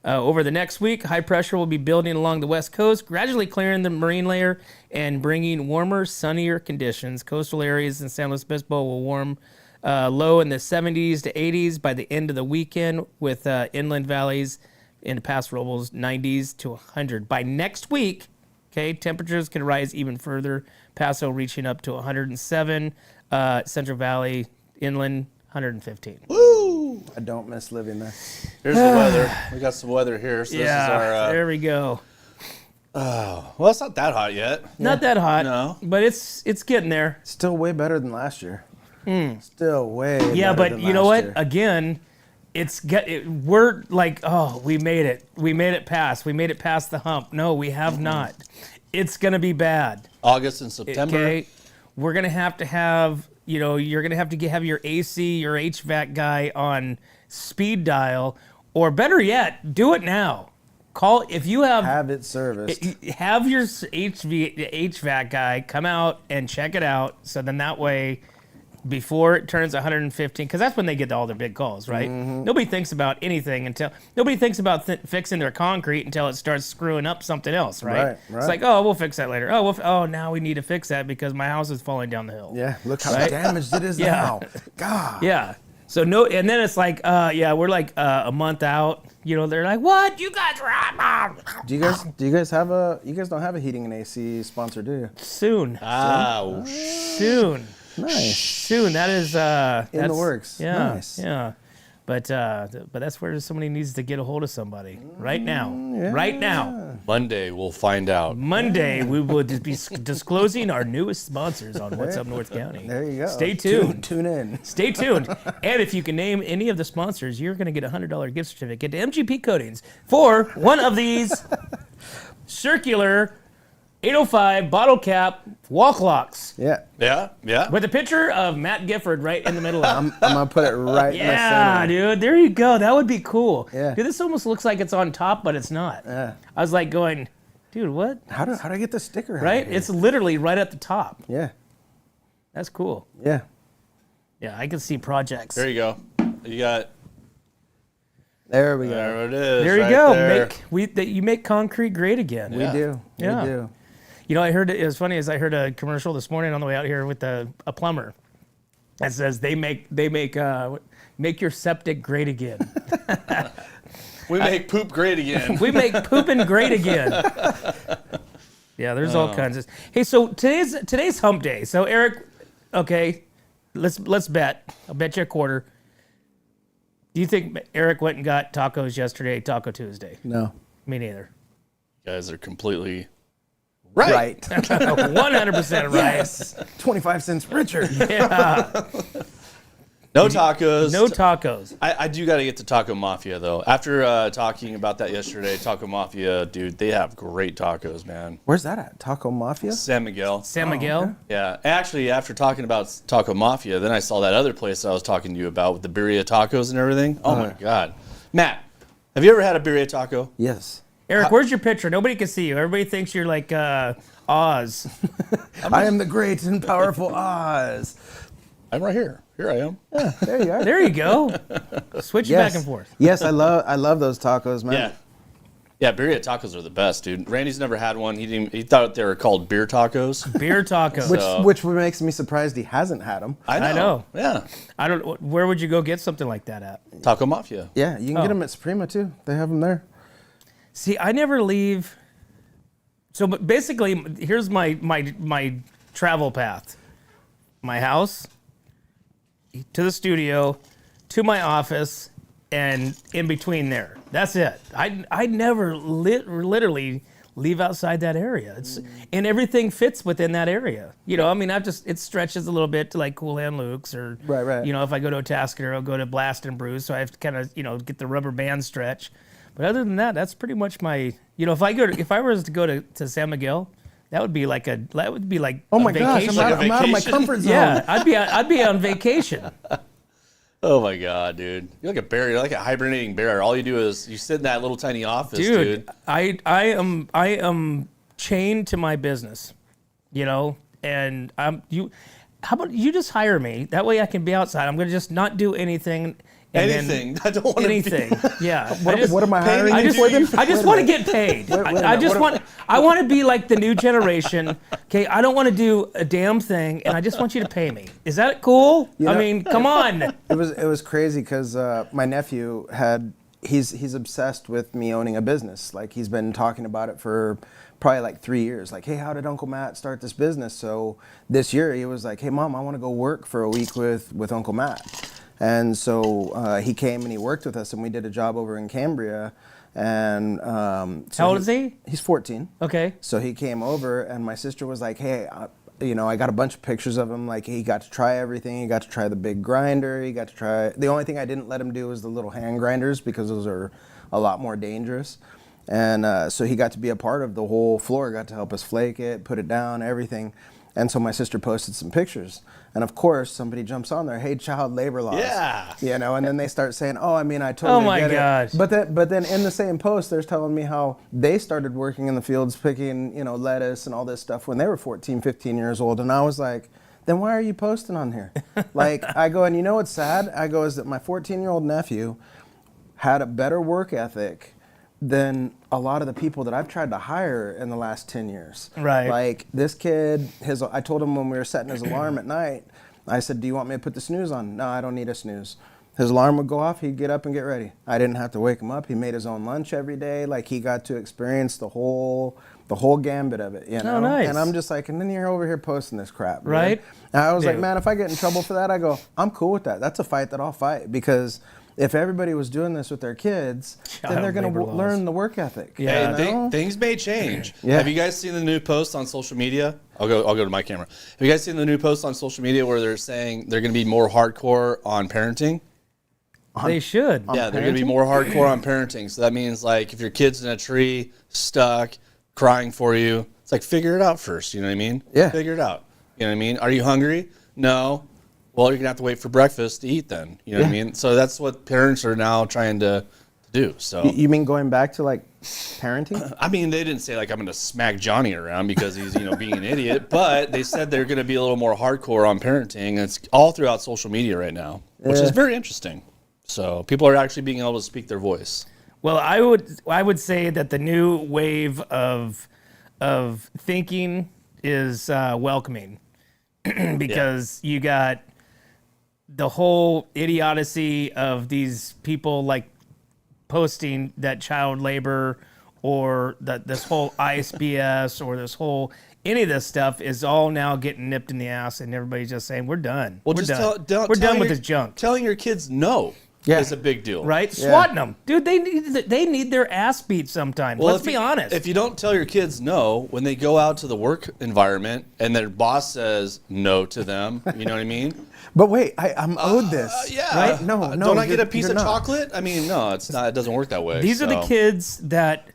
Over the next week, high pressure will be building along the west coast, gradually clearing the marine layer and bringing warmer, sunnier conditions. Coastal areas in San Luis Obispo will warm low in the 70s to 80s by the end of the weekend, with inland valleys in Paso Robles 90s to 100. By next week, okay, temperatures can rise even further. Paso reaching up to 107, Central Valley inland 115. Woo! I don't miss living there. Here's the weather. We got some weather here. So Yeah, this is our. there we go. Well, it's not that hot yet. Not that hot, No. but it's getting there. Still way better than last year. Still way. Yeah, better but than you know last what? year. Again, we're like, oh, we made it. We made it past. We made it past the hump. No, we have not. It's gonna be bad. August and September. Okay, we're gonna have to have, you're gonna have to have your AC, your HVAC guy on speed dial, or better yet, do it now. Call if you have it serviced. have your HVAC guy come out and check it out. So then that way, before it turns 115, because that's when they get all their big calls, right? Nobody thinks about anything nobody thinks about fixing their concrete until it starts screwing up something else, right? Right. It's like, oh, we'll fix that later. Oh, now we need to fix that because my house is falling down the hill. Yeah, look how damaged it is now. God. Yeah. So and then it's like, we're like a month out. They're like, what? You guys are Do you guys you guys don't have a heating and AC sponsor, do you? soon. Soon. Nice. Soon. That is In the works. Yeah. Nice. Yeah. But that's where somebody needs to get a hold of somebody right now. Right now. Monday, we'll find out. Monday, we will be disclosing our newest sponsors on What's Up North County. There you go. Stay tuned. Tune in. Stay tuned. And if you can name any of the sponsors, you're going to get a $100 gift certificate to MGP Coatings for one of these circular 805 bottle cap wall clocks Yeah. Yeah. with a picture of Matt Gifford right in the middle of it. I'm gonna put it right in the Yeah, center. dude. There you go. That would be cool. Yeah. Dude, this almost looks like it's on top, but it's not. Yeah. I was like going, dude, what? How do I get the sticker out Right? of here? It's literally right at the top. Yeah. That's cool. Yeah. Yeah, I can see projects. There you go. You got. There we go. There it is. There you right go. there. You make concrete great again. We do. Yeah. We do. I heard it was funny as I heard a commercial this morning on the way out here with a plumber that says they make your septic great again. We make poop great again. We make pooping great again. Yeah, there's all kinds of. Hey, so today's hump day. So Eric, okay, let's bet. I'll bet you a quarter. Do you think Eric went and got tacos yesterday, Taco Tuesday? No. Me neither. You guys are completely right. Right. 100% right. Yes. 25 cents richer. Yeah. No tacos. No tacos. I do got to get to Taco Mafia, though. After talking about that yesterday, Taco Mafia, dude, they have great tacos, man. Where's that at? Taco Mafia? San Miguel. San Miguel? okay. Yeah. Actually, after talking about Taco Mafia, then I saw that other place I was talking to you about with the birria tacos and everything. Oh, my God. Matt, have you ever had a birria taco? Yes. Eric, where's your picture? Nobody can see you. Everybody thinks you're like Oz. I am the great and powerful Oz. I'm right here. Here I am. There you are. There you go. Switch it back and forth. Yes, I love those tacos, man. Yeah. Yeah, birria tacos are the best, dude. Randy's never had one. He thought they were called beer tacos. Beer tacos. Which makes me surprised he hasn't had them. I know. Yeah. I don't. Where would you go get something like that at? Taco Mafia. Yeah, you can get them at Suprema too. They have them there. See, I never leave. So, but basically, here's my travel path: my house, to the studio, to my office, and in between there. That's it. I never literally leave outside that area. And everything fits within that area. You know, I mean, it stretches a little bit to like Cool Hand Luke's or, Right. you know, if I go to a Tasker, I'll go to Blast and Bruise. So I have to kind of, you know, get the rubber band stretch. But other than that, that's pretty much my, you know, if I was to go to San Miguel, that would be like Oh my gosh, vacation. I'm out of my comfort zone. Yeah, I'd be on vacation. Oh my God, dude. You're like a bear. You're like a hibernating bear. All you do is you sit in that little tiny office, dude. I am chained to my business, you know, and how about you just hire me? That way I can be outside. I'm going to just not do anything. Anything. I don't want to anything. Yeah. What am I hiring I you just, for then? I just want to get paid. I want to be like the new generation. Okay, I don't want to do a damn thing, and I just want you to pay me. Is that cool? I mean, come on. It was crazy because my nephew he's obsessed with me owning a business. Like he's been talking about it for probably like 3 years. Like, hey, how did Uncle Matt start this business? So this year he was like, hey, Mom, I want to go work for a week with Uncle Matt. And so he came and he worked with us, and we did a job over in Cambria. And so How old is he? He's 14. Okay. So he came over, and my sister was like, hey, you know, I got a bunch of pictures of him. Like, he got to try everything. He got to try the big grinder. He got to try. The only thing I didn't let him do was the little hand grinders because those are a lot more dangerous. And so he got to be a part of the whole floor, got to help us flake it, put it down, everything. And so my sister posted some pictures. And of course, somebody jumps on there, hey, child labor laws. Yeah. You know, and then they start saying, oh, I mean, I totally my get gosh. it. But then in the same post, they're telling me how they started working in the fields picking, you know, lettuce and all this stuff when they were 14, 15 years old. And I was like, then why are you posting on here? Like, I go, and you know what's sad? I go, is that my 14-year-old nephew had a better work ethic than a lot of the people that I've tried to hire in the last 10 years. Right. Like this kid, I told him when we were setting his alarm at night, I said, do you want me to put the snooze on? No, I don't need a snooze. His alarm would go off, he'd get up and get ready. I didn't have to wake him up. He made his own lunch every day. Like he got to experience the whole gambit of it, you know? Oh, nice. And I'm just like, and then you're over here posting this crap. Right. And I was like, Dude. man, if I get in trouble for that, I go, I'm cool with that. That's a fight that I'll fight because if everybody was doing this with their kids, then they're going labor to laws. learn the work ethic. Yeah. you know? Things may change. Yeah. Have you guys seen the new post on social media? I'll go to my camera. Have you guys seen the new post on social media where they're saying they're going to be more hardcore on parenting? They should. Yeah, they're going to be more hardcore on parenting. So that means like if your kid's in a tree, stuck, crying for you, it's like figure it out first. You know what I mean? Yeah. Figure it out. You know what I mean? Are you hungry? No. Well, you're going to have to wait for breakfast to eat then. You know what I mean? So that's what parents are now trying to do. So You mean going back to like parenting? I mean, they didn't say like I'm going to smack Johnny around because he's, you know, being an idiot, but they said they're going to be a little more hardcore on parenting. And it's all throughout social media right now, which is very interesting. So people are actually being able to speak their voice. Well, I would say that the new wave of thinking is welcoming because you got the whole idiocy of these people like posting that child labor or that this whole ISBS or this whole any of this stuff is all now getting nipped in the ass and everybody's just saying we're done. Well, we're just done. tell We're done with your- this junk. Telling your kids no. Yeah. is a big deal. right? Yeah. Swatting them. Dude, they need their ass beat sometimes. Well, Let's be honest. If you don't tell your kids no when they go out to the work environment and their boss says no to them, you know what I mean? But wait, I'm owed this. Yeah. Right? No, Don't I get a you're- piece you're of not. chocolate? I mean, no, it's not. It doesn't work that way. These are the so. kids that,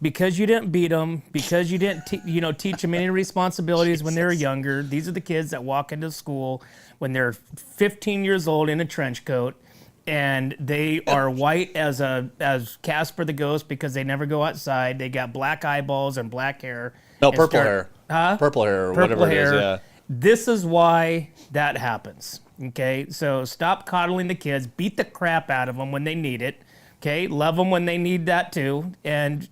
because you didn't beat them, because you didn't teach them any responsibilities when they were younger. These are the kids that walk into school when they're 15 years old in a trench coat, and they are white as Casper the Ghost because they never go outside. They got black eyeballs and black hair. No, and purple start- hair. Huh? Purple hair or Purple whatever hair. it is, yeah. This is why that happens. Okay, so stop coddling the kids. Beat the crap out of them when they need it. Okay, love them when they need that too, and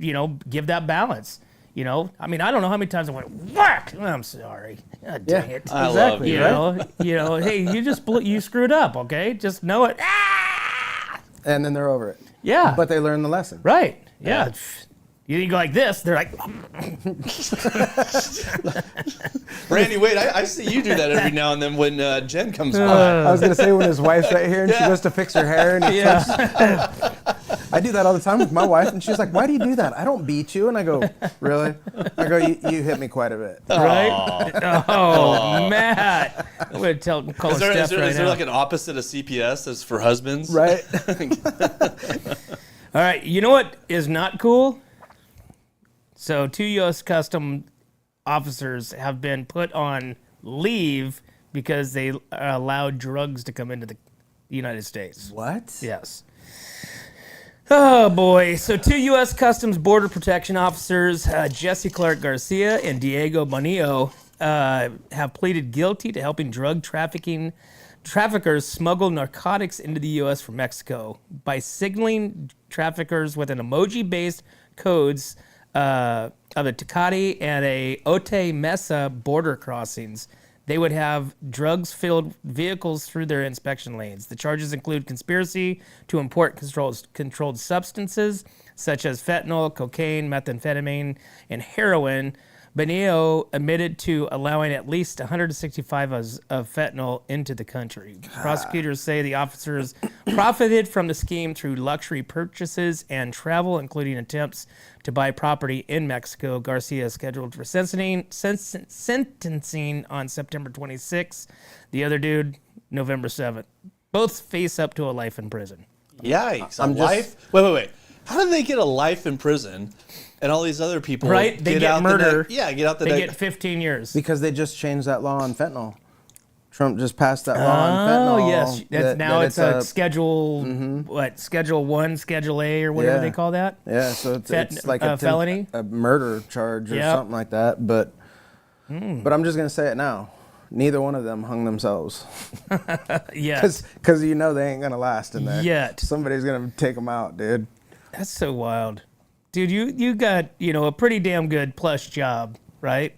give that balance. I mean, I don't know how many times I went whack. I'm sorry. God dang it. I love you. Hey, you screwed up. Okay, just know it. Ah! And then they're over it. Yeah, But they learn the lesson. right. Yeah. You go like this, they're like, Randy, wait, I see you do that every now and then when Jen comes by. I was gonna say when his wife's right here and she goes to fix her hair and he touches. I do that all the time with my wife and she's like, "Why do you do that?" "I don't beat you." And I go, "Really?" I go, "You hit me quite a bit." right? Oh, Matt. I'm going to call Is there, Steph is there, right is there now. like an opposite of CPS that's for husbands? Right? All right, you know what is not cool? So 2 U.S. Custom officers have been put on leave because they allowed drugs to come into the United States. What? Yes. Oh, boy. So 2 U.S. Customs Border Protection officers, Jesse Clark Garcia and Diego Bonillo, have pleaded guilty to helping drug traffickers smuggle narcotics into the U.S. from Mexico by signaling traffickers with an emoji-based codes of a Tecate and a Ote Mesa border crossings. They would have drugs-filled vehicles through their inspection lanes. The charges include conspiracy to import controlled substances such as fentanyl, cocaine, methamphetamine, and heroin. Bonillo admitted to allowing at least 165 of fentanyl into the country. Prosecutors say the officers profited from the scheme through luxury purchases and travel, including attempts to buy property in Mexico. Garcia is scheduled for sentencing on September 26th. The other dude, November 7th. Both face up to a life in prison. Yikes. I'm just- Life? Wait. How did they get a life in prison and all these other people Right? They get out murder. get out the They neck. get 15 years. Because they just changed that law on fentanyl. Trump just passed that law on fentanyl. Oh, yes. Now it's a schedule, Schedule 1, Schedule A, or whatever Yeah. they call that? Yeah, so it's like a felony? a murder charge or Yep. something like that. But I'm just gonna say it now. Neither one of them hung themselves Yes. because they ain't gonna last in there. Yet. Somebody's gonna take them out, dude. That's so wild. Dude, you got, a pretty damn good plush job, right?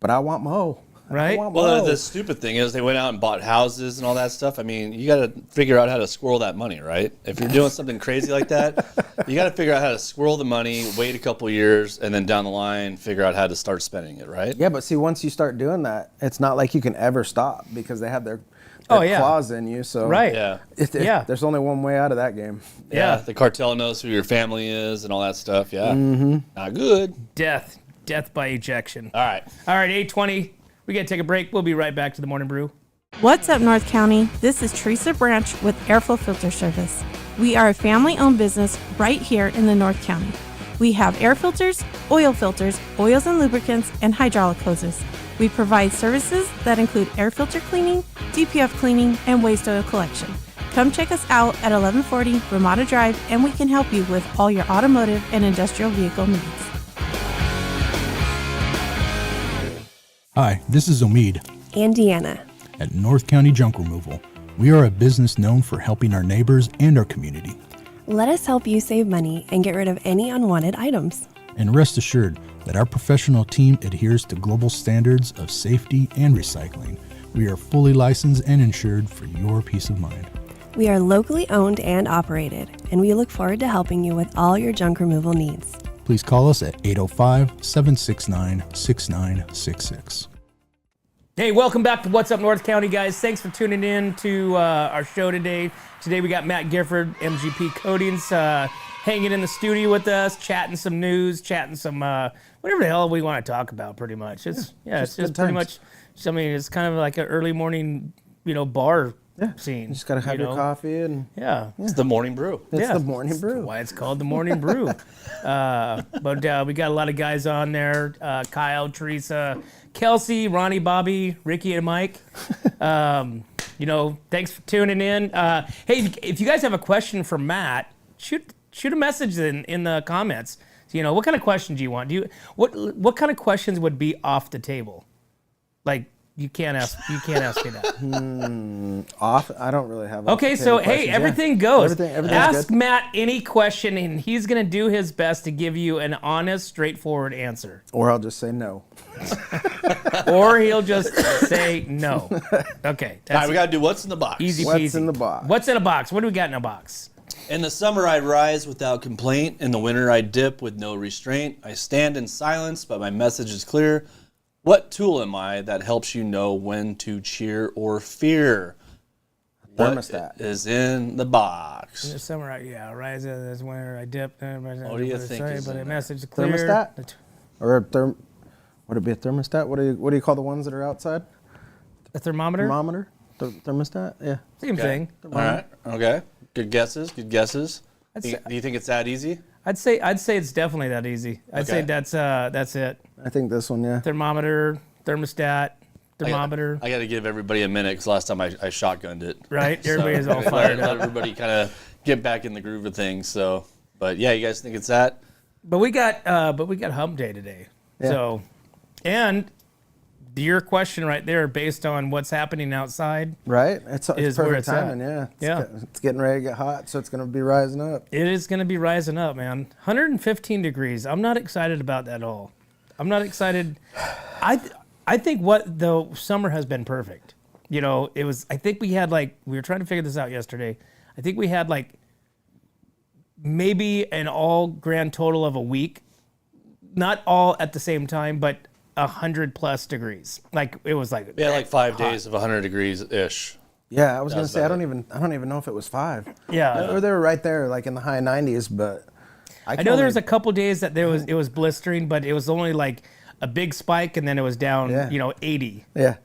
But I want Mo. Right? I want Well, Mo. the stupid thing is they went out and bought houses and all that stuff. I mean, you got to figure out how to squirrel that money, right? If you're doing something crazy like that, you got to figure out how to squirrel the money, wait a couple years, and then down the line, figure out how to start spending it, right? Yeah, but see, once you start doing that, it's not like you can ever stop because they have their yeah. claws in you. So Right. Yeah. Yeah. there's only one way out of that game. Yeah. The cartel knows who your family is and all that stuff. Yeah. Not good. Death by ejection. All right. All right, 8:20. We got to take a break. We'll be right back to the Morning Brew. What's up, North County? This is Teresa Branch with Airflow Filter Service. We are a family-owned business right here in the North County. We have air filters, oils and lubricants, and hydraulic hoses. We provide services that include air filter cleaning, DPF cleaning, and waste oil collection. Come check us out at 1140 Ramada Drive, and we can help you with all your automotive and industrial vehicle needs. Hi, this is Omid and Deanna. at North County Junk Removal. We are a business known for helping our neighbors and our community. Let us help you save money and get rid of any unwanted items. And rest assured that our professional team adheres to global standards of safety and recycling. We are fully licensed and insured for your peace of mind. We are locally owned and operated, and we look forward to helping you with all your junk removal needs. Please call us at 805-769-6966. Hey, welcome back to What's Up North County, guys. Thanks for tuning in to our show today. Today we got Matt Gifford, MGP Coatings, hanging in the studio with us, chatting some news, chatting some whatever the hell we want to talk about. Pretty much, it's just good pretty times. much. I mean, it's kind of like an early morning, bar scene. You just gotta have your coffee and It's the morning brew. it's the morning brew. Why it's called the morning brew. But we got a lot of guys on there: Kyle, Teresa, Kelsey, Ronnie, Bobby, Ricky, and Mike. Thanks for tuning in. Hey, if you guys have a question for Matt, shoot a message in the comments. What kind of questions do you want? What kind of questions would be off the table? Like you can't ask me that. Off. I don't really have. Okay, so hey, everything goes. Everything's Ask good. Matt any question, and he's gonna do his best to give you an honest, straightforward answer. Or I'll just say no. Or he'll just say no. Okay, All right, we got to do what's in the box. easy What's peasy. in the box? What's in a box? What do we got in a box? In the summer, I rise without complaint. In the winter, I dip with no restraint. I stand in silence, but my message is clear. What tool am I that helps you know when to cheer or fear? Thermostat. What is in the box? In the summer, rise as winter, I dip. What do you think is But in the there? message is clear. Thermostat? Or would it be a thermostat? What do you call the ones that are outside? A thermometer? Thermometer? Thermostat? Yeah. Same thing. All right. Okay. Good guesses. Good guesses. Do you think it's that easy? I'd say it's definitely that easy. I'd say Okay. that's it. I think this one, yeah. Thermometer, thermostat, thermometer. I got to give everybody a minute because last time I shotgunned it. Right? Everybody's all let fired up. everybody kind of get back in the groove of things. So, but yeah, you guys think it's that? But we got hump day today. Yeah. So, and your question right there, based on what's happening outside, Right? It's Is where perfect it's at. timing, yeah. Yeah. It's getting ready to get hot, so it's going to be rising up. it is going to be rising up, man. 115 degrees. I'm not excited about that at all. I'm not excited. I think the summer has been perfect. It was. I think we had we were trying to figure this out yesterday. I think we had maybe an all grand total of a week, not all at the same time, but 100+ degrees. It was Yeah, like 5 days of 100 degrees ish. Yeah, I was going to That's say I about don't even know if it was 5. Yeah. Or they were right there, like in the high 90s, but I know there was a couple days that it was blistering, but it was only a big spike, and then it was down, Yeah. 80. Yeah.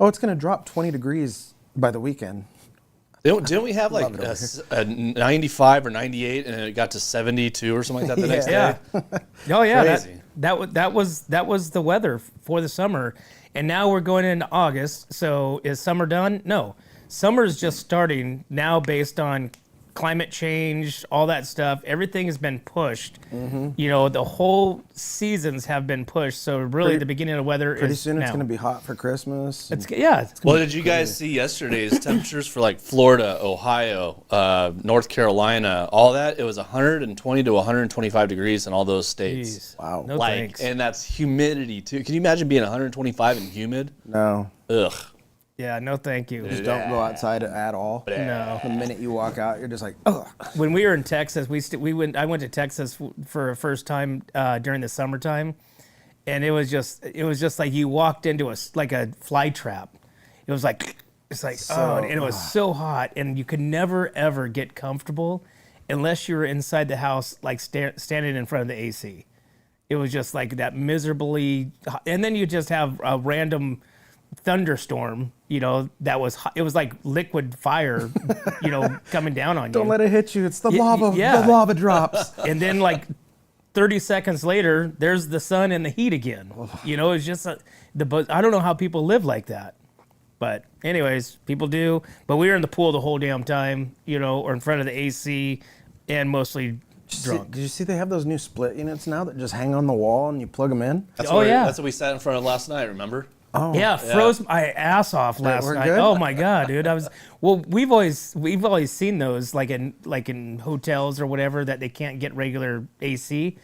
Oh, it's going to drop 20 degrees by the weekend. Didn't we have Love it a 95 or 98 and it got to 72 or something like that the next Yeah. day? Oh yeah, Crazy. that was the weather for the summer, and now we're going into August. So is summer done? No, summer's just starting now based on climate change, all that stuff. Everything has been pushed. Mm-hmm. The whole seasons have been pushed. So really, the beginning of weather Pretty is soon it's now. going to be hot for Christmas. It's gonna Well, did you guys see yesterday's temperatures for Florida, Ohio, North Carolina, all that? It was 120 to 125 degrees in all those states. Jeez. Wow. No thanks. And that's humidity too. Can you imagine being 125 and humid? No. Ugh. Yeah, no thank you. Just don't go outside at all. No. The minute you walk out, you're just like, ugh. When we were in Texas, I went to Texas for a first time during the summertime, and it was just like you walked into a fly trap. It was and it was so hot, and you could never ever get comfortable unless you were inside the house, standing in front of the AC. It was just like that miserably hot. And then you just have a random thunderstorm, that was hot. It was like liquid fire, coming down on you. Don't let it hit you. It's the lava. yeah. The lava drops. And then 30 seconds later, there's the sun and the heat again. It's just I don't know how people live like that. But anyways, people do. But we were in the pool the whole damn time, or in front of the AC, and mostly drunk. Did you see they have those new split units now that just hang on the wall and you plug them in? That's Oh, yeah. That's what we sat in front of last night, remember? Oh, Yeah, froze my ass off last we're night. good? Oh my god, dude! We've always seen those in hotels or whatever that they can't get regular AC,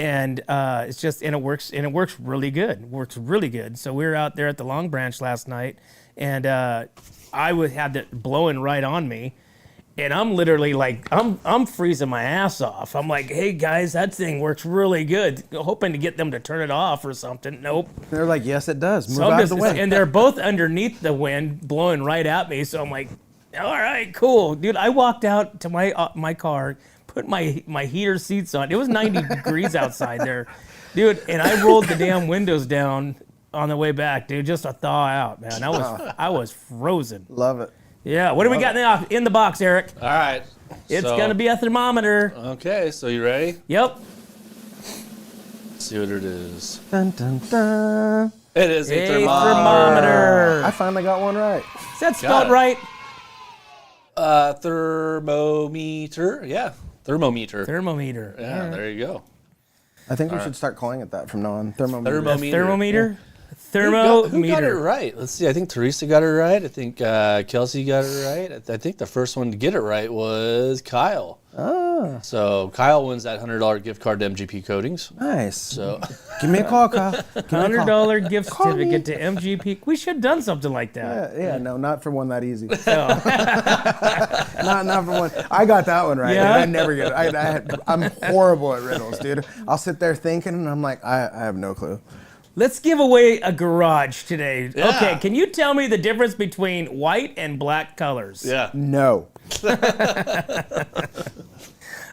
and it's just and it works really good. Works really good. So we were out there at the Long Branch last night, and I had that blowing right on me, And I'm literally like, I'm freezing my ass off. I'm like, hey guys, that thing works really good. Hoping to get them to turn it off or something. Nope. They're like, yes, it does. Move So I'm out of just, the way. and they're both underneath the wind, blowing right at me. So I'm like, all right, cool, dude. I walked out to my car, put my heater seats on. It was 90 degrees outside there, dude. And I rolled the damn windows down on the way back, dude, just to thaw out, man. I was frozen. Love it. Yeah. What do we got in the box, Eric? All right. It's gonna be a thermometer. Okay, so you ready? Yep. Let's see what it is. Dun, dun, dun. It is a Thermometer. I finally got one right. Is that spelled it. right? Thermometer. Yeah, thermometer. Thermometer. Yeah, there you go. I think we should start calling it that from now on. Thermometer. Thermometer. Who Thermometer. got it right? Let's see. I think Teresa got it right. I think Kelsey got it right. I think the first one to get it right was Kyle. Ah, So Kyle wins that $100 gift card to MGP Coatings. nice. So Give me a call, Kyle. Give me a call. $100 gift Call me. certificate to MGP. We should have done something like that. Yeah, no, not for one that easy. So, not for one. I got that one right. Yeah? Dude. I never get it. I'm horrible at riddles, dude. I'll sit there thinking, and I'm like, I have no clue. let's give away a garage today. Yeah. Okay, can you tell me the difference between white and black colors? yeah. No.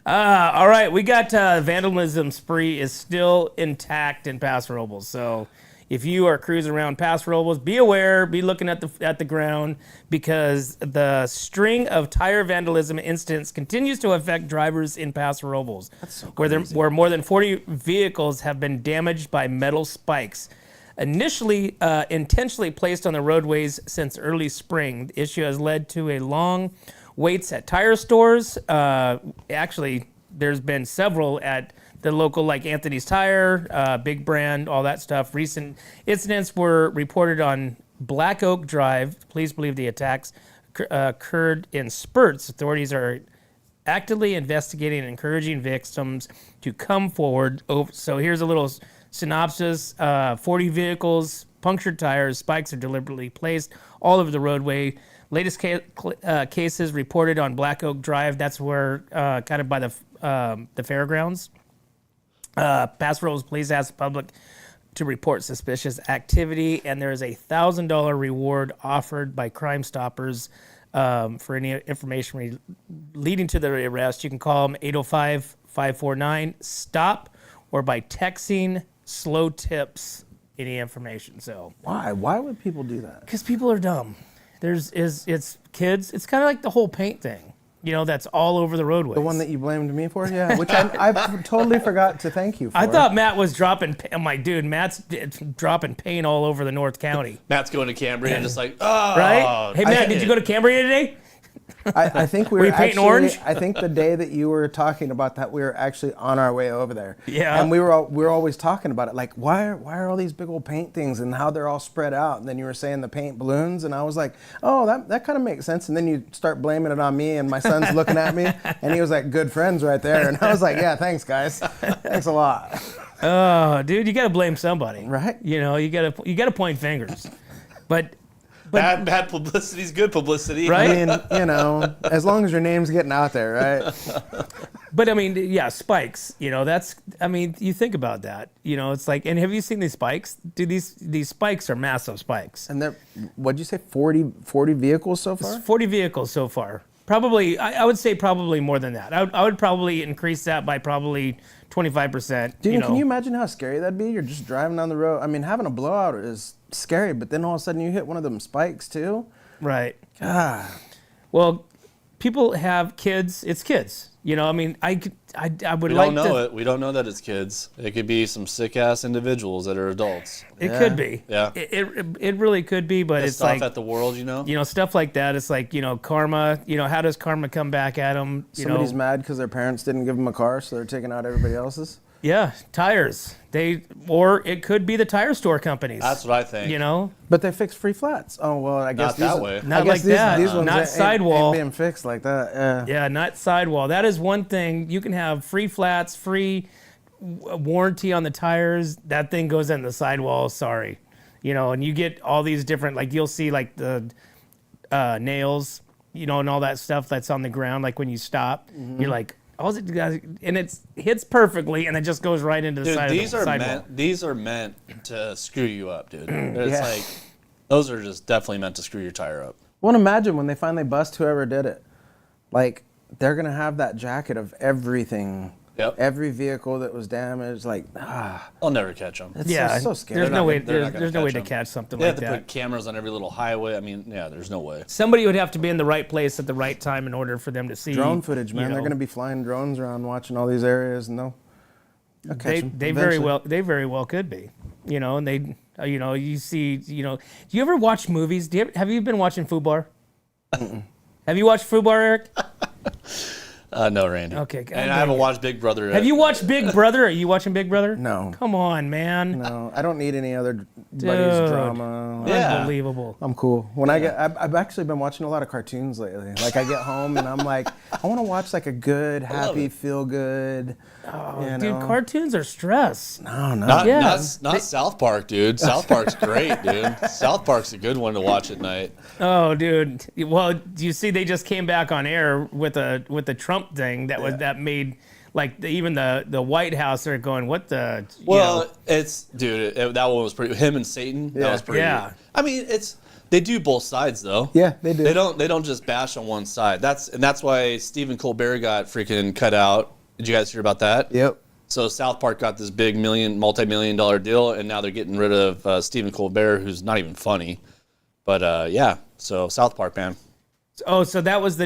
All right, we got vandalism spree is still intact in Paso Robles. So if you are cruising around Paso Robles, be aware, be looking at the ground, because the string of tire vandalism incidents continues to affect drivers in Paso Robles, where more than 40 vehicles have been damaged by metal spikes. Initially intentionally placed on the roadways since early spring, the issue has led to a long waits at tire stores. Actually, there's been several at the local, like Anthony's Tire, Big Brand, all that stuff. Recent incidents were reported on Black Oak Drive. Police believe the attacks occurred in spurts. Authorities are actively investigating and encouraging victims to come forward. So here's a little synopsis. 40 vehicles, punctured tires, spikes are deliberately placed all over the roadway. Latest cases reported on Black Oak Drive. That's where, kind of by the fairgrounds. Paso Robles Police asked the public to report suspicious activity, and there is a $1,000 reward offered by Crime Stoppers for any information leading to the arrest. You can call them 805-549-STOP or by texting slow tips any information. So Why? Why would people do that? because people are dumb. It's kids. It's kind of like the whole paint thing, that's all over the roadways. The one that you blamed me for? Yeah, which I totally forgot to thank you for. I thought Matt was dropping. I'm like, dude, Matt's dropping paint all over the North County. Matt's going to Cambria and just like, oh. Right? Hey, Matt, did you go to Cambria today? I think we Were were you painting actually, orange? I think the day that you were talking about that, we were actually on our way over there. Yeah. And we were always talking about it, like why are all these big old paint things and how they're all spread out? And then you were saying the paint balloons, and I was like, oh, that kind of makes sense. And then you start blaming it on me, and my son's looking at me, and he was like, good friends right there. And I was like, yeah, thanks guys, thanks a lot. Oh, dude, you got to blame somebody, Right. You got to point fingers, but Bad publicity is good publicity. Right? I mean, as long as your name's getting out there, right? But I mean, yeah, spikes. You think about that. It's like, and have you seen these spikes? Dude, these spikes are massive spikes. And there, what'd you say, 40 vehicles so far? 40 vehicles so far. Probably, I would say probably more than that. I would probably increase that by probably 25%. Dude, can you imagine how scary that'd be? You're just driving down the road. I mean, having a blowout is scary, but then all of a sudden you hit one of them spikes too. Right. God. Well, people have kids. It's kids. I mean, I would We like don't know to. it. We don't know that it's kids. It could be some sick ass individuals that are adults. It could be. Yeah. It really could be, but it's Stuff like at the world, stuff like that. It's like karma. How does karma come back at them? Somebody's mad because their parents didn't give them a car, so they're taking out everybody else's. Yeah, tires. Or it could be the tire store companies. That's what I think. But they fix free flats. Oh well, I guess Not that way. Not like that. These ones Not ain't sidewall. being fixed like that. Yeah. Yeah, not sidewall. That is one thing. You can have free flats, free warranty on the tires. That thing goes in the sidewall. Sorry, and you get all these different. Like you'll see like the nails. and all that stuff that's on the ground. Like when you stop, Mm-hmm. you're like, oh, and it hits perfectly, and it just goes right into the Dude, side of the sidewalk. these are meant to screw you up, dude. It's Yeah. like those are just definitely meant to screw your tire up. Well, imagine when they finally bust whoever did it. Like, they're going to have that jacket of everything. Yep. Every vehicle that was damaged. Like, I'll never catch them. it's Yeah, so scary. there's no way. they're not gonna There's no way catch to 'em. catch something They like have to that. put cameras on every little highway. I mean, yeah, there's no way. Somebody would have to be in the right place at the right time in order for them to see Drone footage, you man. They're know. going to be flying drones around watching all these areas, and they'll catch 'em They very eventually. well could be, and they you see, do you ever watch movies? Have you been watching Fubar? Have you watched Fubar, Eric? No, Randy. Okay, God and I dang haven't it. watched Big Brother. Have you watched Big Brother? Are you watching Big Brother? No. Come on, man. No, I don't need any other buddies Dude. drama. Yeah. Unbelievable. I'm cool. When I've actually been watching a lot of cartoons lately. Like I get home and I'm like, I want to watch like a good, happy, feel good. Oh, dude, cartoons are stress. No, no. Not, Yeah. not South Park, dude. South Park's great, dude. South Park's a good one to watch at night. Oh, dude. Well, do you see they just came back on air with the Trump thing that made like even the White House are going, what the Well, it's dude. That one was pretty. Him and Satan. That Yeah. was pretty. Yeah. I mean, they do both sides though. Yeah, they do. They don't just bash on one side. That's why Stephen Colbert got freaking cut out. Did you guys hear about that? Yep. So South Park got this big multi-million-dollar deal, and now they're getting rid of Stephen Colbert, who's not even funny. But yeah, so South Park, man. Oh, so that was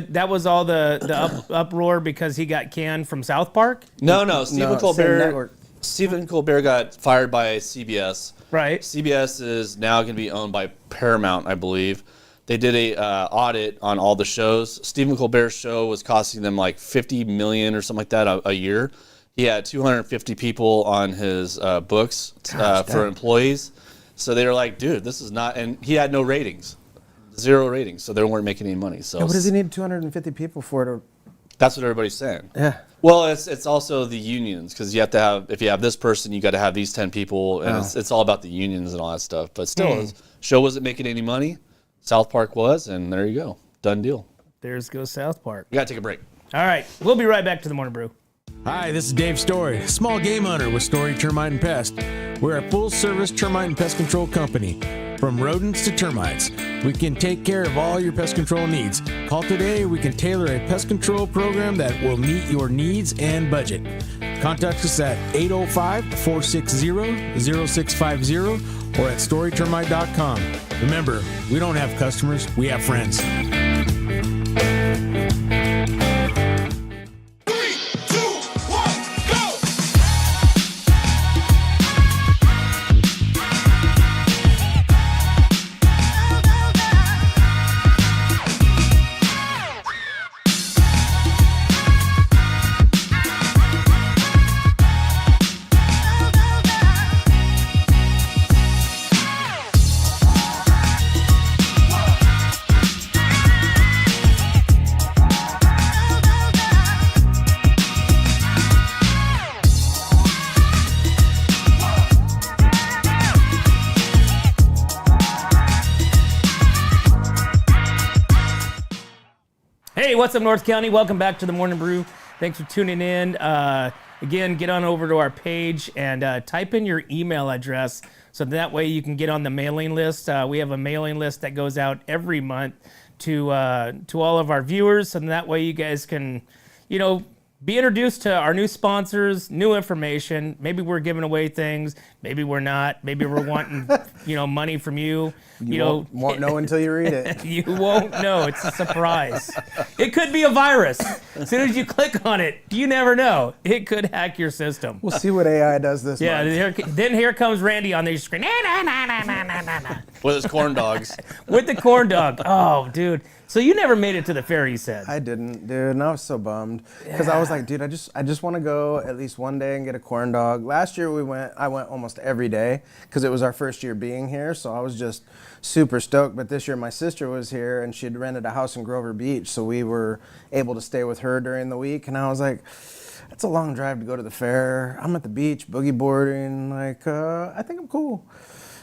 all the uproar because he got canned from South Park? No, same network. Stephen Colbert got fired by CBS. Right. CBS is now going to be owned by Paramount, I believe. They did a audit on all the shows. Stephen Colbert's show was costing them like $50 million or something like that a year. He had 250 people on his books for employees. So they were like, dude, this is not, and he had no ratings, 0 ratings. So they weren't making any money. So What does he need 250 people for to? that's what everybody's saying. Yeah. Well, it's also the unions because you have to have, if you have this person, you got to have these 10 people, and it's all about the unions and all that stuff. But still, his show wasn't making any money. South Park was, and there you go. Done deal. There's goes South Park. We got to take a break. All right. We'll be right back to the Morning Brew. Hi, this is Dave Story, small game hunter with Story Termite and Pest. We're a full-service termite and pest control company. From rodents to termites, we can take care of all your pest control needs. Call today, we can tailor a pest control program that will meet your needs and budget. Contact us at 805-460-0650 or at storytermite.com. Remember, we don't have customers, we have friends. Hey, what's up, North County? Welcome back to the Morning Brew. Thanks for tuning in. Again, get on over to our page and type in your email address so that way you can get on the mailing list. We have a mailing list that goes out every month to all of our viewers, so that way you guys can, be introduced to our new sponsors, new information. Maybe we're giving away things. Maybe we're not. Maybe we're wanting, money from you. Won't know until you read it. You won't know. It's a surprise. It could be a virus. As soon as you click on it, you never know. It could hack your system. We'll see what AI does this month. Then here comes Randy on the screen. With his corn dogs. With the corn dog. Oh, dude. So you never made it to the fair, you said. I didn't, dude, and I was so bummed because I was like, dude, I just want to go at least one day and get a corn dog. Last year I went almost every day because it was our first year being here, so I was just super stoked. But this year my sister was here and she had rented a house in Grover Beach, so we were able to stay with her during the week, and I was like, it's a long drive to go to the fair. I'm at the beach boogie boarding, like I think I'm cool.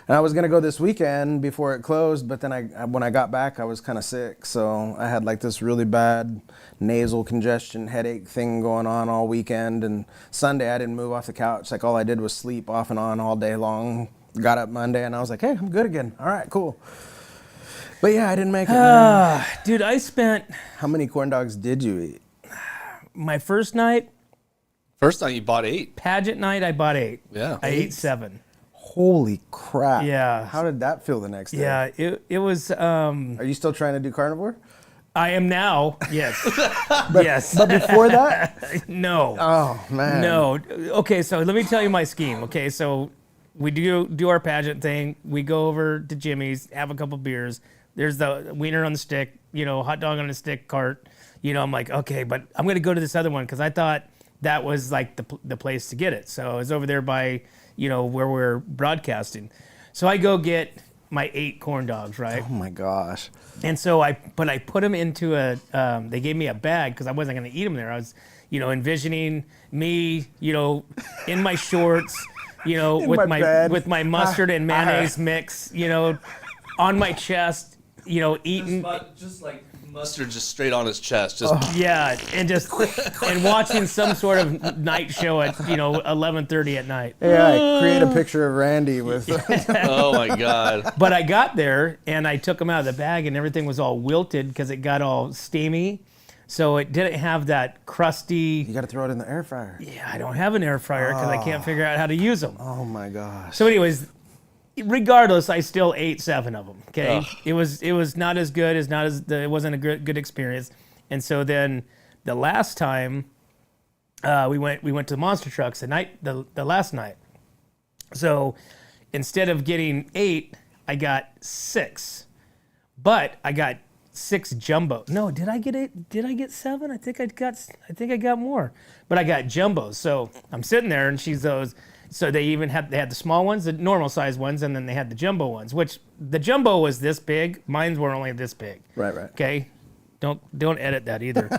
And I was gonna go this weekend before it closed, but then when I got back, I was kind of sick, so I had like this really bad nasal congestion headache thing going on all weekend. And Sunday I didn't move off the couch. Like all I did was sleep off and on all day long. Got up Monday and I was like, hey, I'm good again. All right, cool. But yeah, I didn't make it. Man. Dude, I spent How many corn dogs did you eat? my first night, First time you bought 8. pageant night, I bought 8. Yeah. I ate 7. Holy crap. Yeah. How did that feel the next day? Yeah, it was. Are you still trying to do carnivore? I am now. Yes. Yes. But before that? No. Oh, man. No. Okay, so let me tell you my scheme. Okay, so we do our pageant thing. We go over to Jimmy's, have a couple beers. There's the wiener on the stick, hot dog on the stick cart. I'm like, okay, but I'm going to go to this other one because I thought that was like the place to get it. So I was over there by, where we're broadcasting. So I go get my 8 corn dogs, right? Oh my gosh. And so I put them into they gave me a bag because I wasn't going to eat them there. I was, envisioning me, in my shorts, with my mustard and mayonnaise mix, on my chest, eating. Just like mustard just straight on his chest. Yeah, and watching some sort of night show at 11:30 at night. Yeah, I create a picture of Randy with. Oh my God. But I got there and I took them out of the bag and everything was all wilted because it got all steamy. So it didn't have that crusty. You got to throw it in the air fryer. Yeah, I don't have an air fryer because I can't figure out how to use them. Oh my gosh. So, anyways, regardless, I still ate 7 of them. Okay, it was not as good it wasn't a good experience. And so then the last time we went to the monster trucks the last night. So instead of getting 8, I got 6, but I got 6 jumbo. No, did I get 8? Did I get 7? I think I got more, but I got jumbos. So I'm sitting there and she's those. So they had the small ones, the normal size ones, and then they had the jumbo ones, which the jumbo was this big. Mine were only this big. Right. Okay. Don't edit that either.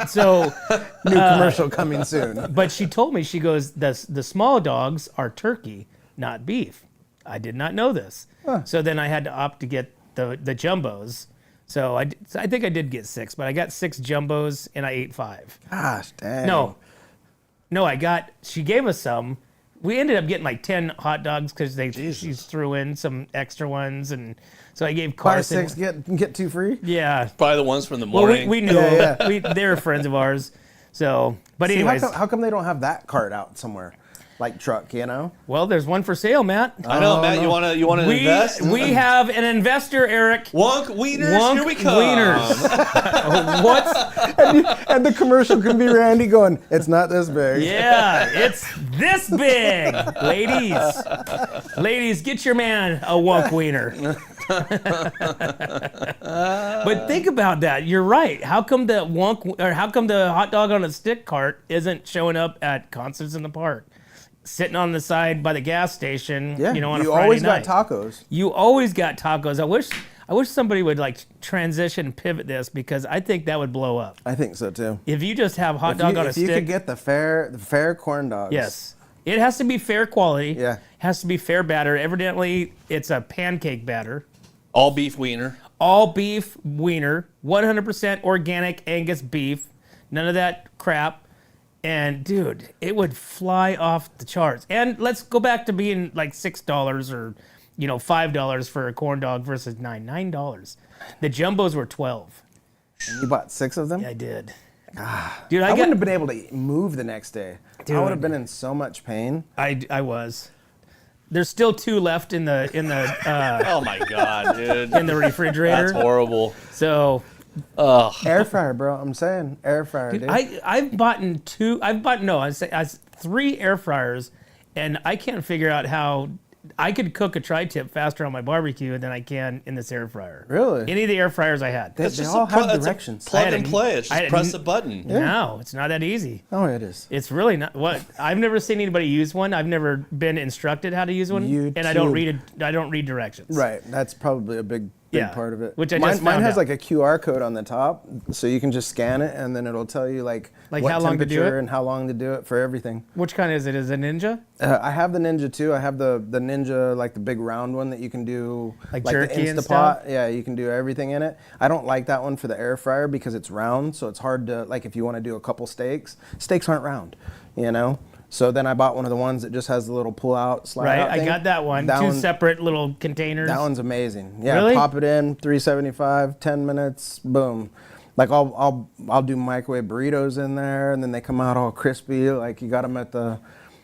So New commercial coming soon. but she told me, she goes, the small dogs are turkey, not beef. I did not know this. So then I had to opt to get the jumbos. So I think I did get 6, but I got 6 jumbos and I ate 5. Gosh, dang. No, she gave us some. We ended up getting like 10 hot dogs because she threw in some extra ones, and so I gave Buy Carson 6, get 2 free. Yeah, Probably the ones from the well, morning. we knew they were friends of ours. So, but See, anyways, how come they don't have that cart out somewhere, like truck? well, there's one for sale, Matt. I know, Matt. You want to invest? We have an investor, Eric. Wonk wieners. Wonk Here we come. wieners. What's And the commercial can be Randy going, "It's not this big." Yeah, it's this big, ladies. Ladies, get your man a wonk wiener. But think about that. You're right. How come the hot dog on a stick cart isn't showing up at concerts in the park? Sitting on the side by the gas station, Yeah. on a Friday you always night. got tacos. You always got tacos. I wish somebody would like transition and pivot this because I think that would blow up. I think so too. If you just have hot dog on a If you stick. could get the fair corn dogs. Yes. It has to be fair quality. Yeah. Has to be fair batter. Evidently, it's a pancake batter. All beef wiener. All beef wiener, 100% organic Angus beef. None of that crap. And dude, it would fly off the charts. And let's go back to being like $6 or $5 for a corn dog versus $9. The jumbos were $12. You bought 6 of them? I did. Dude, I wouldn't have been able to move the next day. Dude. I would have been in so much pain. I was. There's still 2 left in the Oh my God, dude. in the refrigerator. That's horrible. So Air fryer, bro. I'm saying air fryer, dude. I've bought 3 air fryers, and I can't figure out how I could cook a tri-tip faster on my barbecue than I can in this air fryer. Really? Any of the air fryers I had. They all have directions. Plug and play. It's just press the button. No, it's not that easy. Oh, it is. It's really not. What I've never seen anybody use one. I've never been instructed how to use one, and I don't read directions. Right. That's probably a big big Yeah, part of it. which I mine, just mine found has out. like a QR code on the top, so you can just scan it and then it'll tell you like what how long to do temperature it? and how long to do it for everything. Which kind is it? Is it Ninja? I have the Ninja too. I have the Ninja, like the big round one that you can do Like the jerky and Instapot. stuff? Yeah, you can do everything in it. I don't like that one for the air fryer because it's round, so it's hard to, like, if you want to do a couple steaks aren't round, you know? So then I bought one of the ones that just has the little pull out, slide Right, out I thing. got that one. That Two one- separate little containers. That one's amazing. Yeah, Really? pop it in, $3.75, 10 minutes, boom. Like I'll do microwave burritos in there, and then they come out all crispy, like you got them at the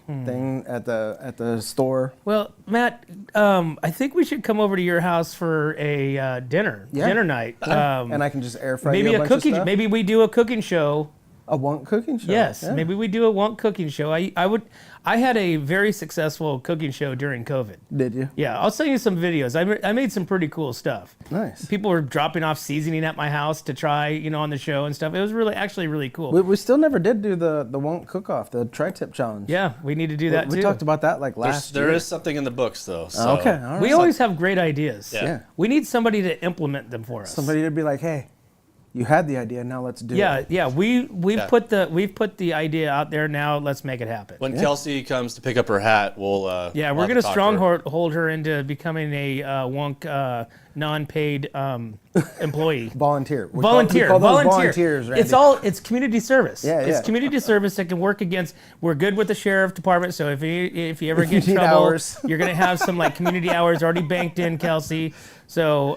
thing at the store. Well, Matt, I think we should come over to your house for a dinner night. And I can just air fry maybe you a a bunch of cooking. stuff. Maybe we do a cooking show. A wonk cooking show. Yes, Yeah. maybe we do a wonk cooking show. I had a very successful cooking show during COVID. Did you? Yeah, I'll send you some videos. I made some pretty cool stuff. Nice. People were dropping off seasoning at my house to try, on the show and stuff. It was actually really cool. We still never did do the wonk cook off, the tri-tip challenge. Yeah, we need to do that we too. talked about that like last year. There is something in the books though. So. Okay, all right. We always have great ideas. Yeah. We need somebody to implement them for us. Somebody to be like, hey, you had the idea, now let's do it. Yeah. We've put the idea out there. Now let's make it happen. When Kelsey comes to pick up her hat, we'll. Yeah, we're gonna stronghold her into becoming a wonk non-paid employee. Volunteer. We Volunteer. call those Volunteer. volunteers, Randy. It's community service. Yeah, It's yeah. community service that can work against. We're good with the sheriff department, so if you ever get in need trouble, hours. you're gonna have some like community hours already banked in, Kelsey. So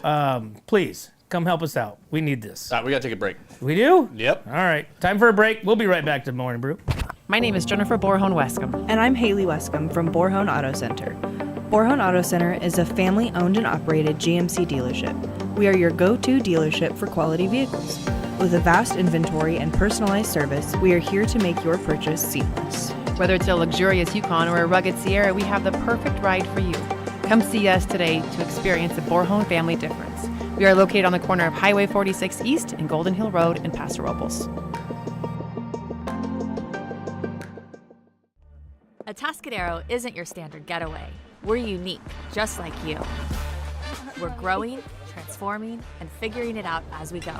please come help us out. We need this. We gotta take a break. We do? Yep. All right. Time for a break. We'll be right back to Morning Brew. My name is Jennifer Borhone-Wescombe. And I'm Haley Wescombe from Borhone Auto Center. Borhone Auto Center is a family-owned and operated GMC dealership. We are your go-to dealership for quality vehicles. With a vast inventory and personalized service, we are here to make your purchase seamless. Whether it's a luxurious Yukon or a rugged Sierra, we have the perfect ride for you. Come see us today to experience the Borhone family difference. We are located on the corner of Highway 46 East and Golden Hill Road in Paso Robles. Atascadero isn't your standard getaway. We're unique, just like you. We're growing, transforming, and figuring it out as we go.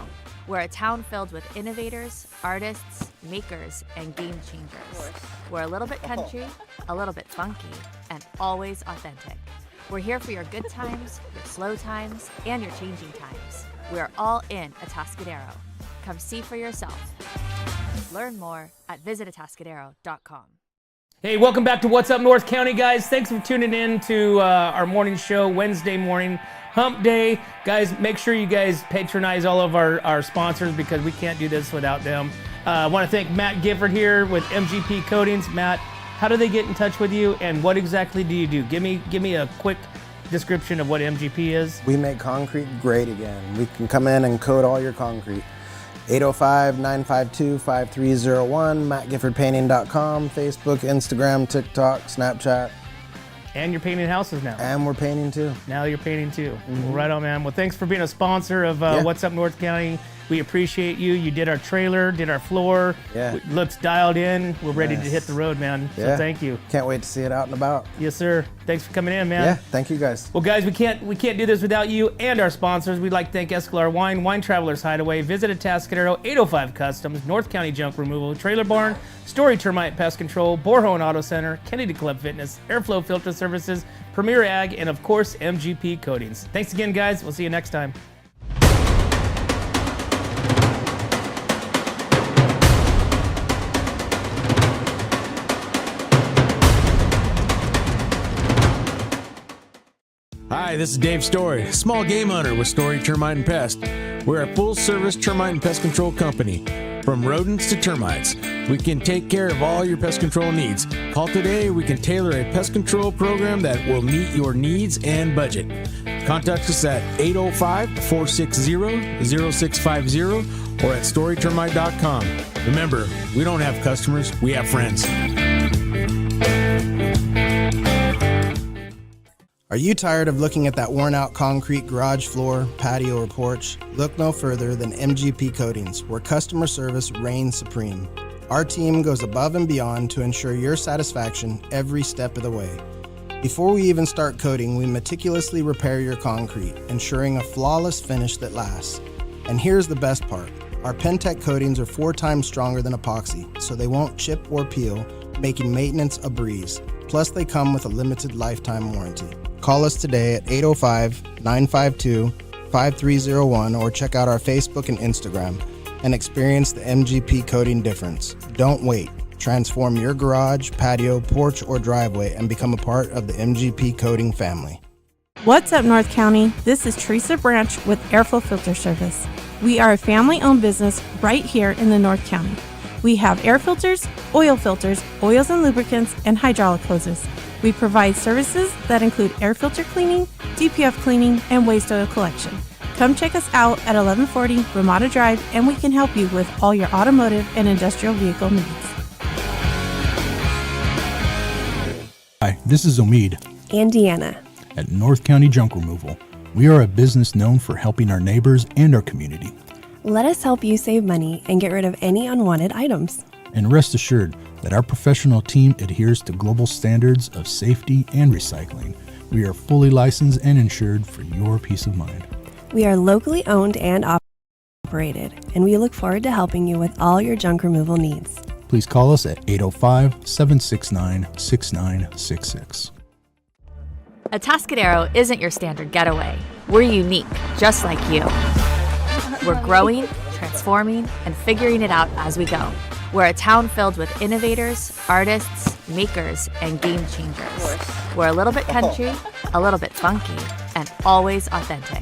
We're a town filled with innovators, artists, makers, and game changers. We're a little bit country, a little bit funky, and always authentic. We're here for your good times, your slow times, and your changing times. We're all in Atascadero. Come see for yourself. Learn more at visitatascadero.com. Hey, welcome back to What's Up North County, guys. Thanks for tuning in to our morning show, Wednesday morning, Hump Day. Guys, make sure you guys patronize all of our sponsors because we can't do this without them. I want to thank Matt Gifford here with MGP Coatings. Matt, how do they get in touch with you, and what exactly do you do? Give me a quick description of what MGP is. We make concrete great again. We can come in and coat all your concrete. 805-952-5301, mattgiffordpainting.com, Facebook, Instagram, TikTok, Snapchat. And you're painting houses now. And we're painting too. Now you're painting too. Well, right on, man. Well, thanks for being a sponsor of What's Up North County. We appreciate you. You did our trailer, did our floor. Yeah. Looks dialed in. We're ready to hit the road, man. So Yeah. thank you. Can't wait to see it out and about. Yes, sir. Thanks for coming in, man. Yeah, thank you guys. Well, guys, we can't do this without you and our sponsors. We'd like to thank Escalar Wine Travelers Hideaway, Visit Atascadero, 805 Customs, North County Junk Removal, Trailer Barn, Story Termite Pest Control, Borhone Auto Center, Kennedy Club Fitness, Airflow Filter Services, Premier Ag, and of course, MGP Coatings. Thanks again, guys. We'll see you next time. Hi, this is Dave Story, small game hunter with Story Termite and Pest. We're a full-service termite and pest control company. From rodents to termites, we can take care of all your pest control needs. Call today, we can tailor a pest control program that will meet your needs and budget. Contact us at 805-460-0650 or at storytermite.com. Remember, we don't have customers, we have friends. Are you tired of looking at that worn-out concrete garage floor, patio, or porch? Look no further than MGP Coatings, where customer service reigns supreme. Our team goes above and beyond to ensure your satisfaction every step of the way. Before we even start coating, we meticulously repair your concrete, ensuring a flawless finish that lasts. And here's the best part. Our Pentec coatings are 4 times stronger than epoxy, so they won't chip or peel, making maintenance a breeze. Plus, they come with a limited lifetime warranty. Call us today at 805-952-5301 or check out our Facebook and Instagram and experience the MGP coating difference. Don't wait. Transform your garage, patio, porch, or driveway and become a part of the MGP coating family. What's up, North County? This is Teresa Branch with Airflow Filter Service. We are a family-owned business right here in the North County. We have air filters, oils and lubricants, and hydraulic hoses. We provide services that include air filter cleaning, DPF cleaning, and waste oil collection. Come check us out at 1140 Ramada Drive, and we can help you with all your automotive and industrial vehicle needs. Hi, this is Omid and Deanna at North County Junk Removal. We are a business known for helping our neighbors and our community. Let us help you save money and get rid of any unwanted items. And rest assured that our professional team adheres to global standards of safety and recycling. We are fully licensed and insured for your peace of mind. We are locally owned and operated, and we look forward to helping you with all your junk removal needs. Please call us at 805-769-6966. Atascadero isn't your standard getaway. We're unique, just like you. We're growing, transforming, and figuring it out as we go. We're a town filled with innovators, artists, makers, and game changers. We're a little bit country, a little bit funky, and always authentic.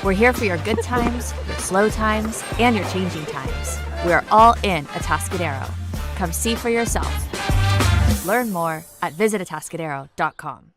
We're here for your good times, your slow times, and your changing times. We're all in Atascadero. Come see for yourself. Learn more at visitatascadero.com.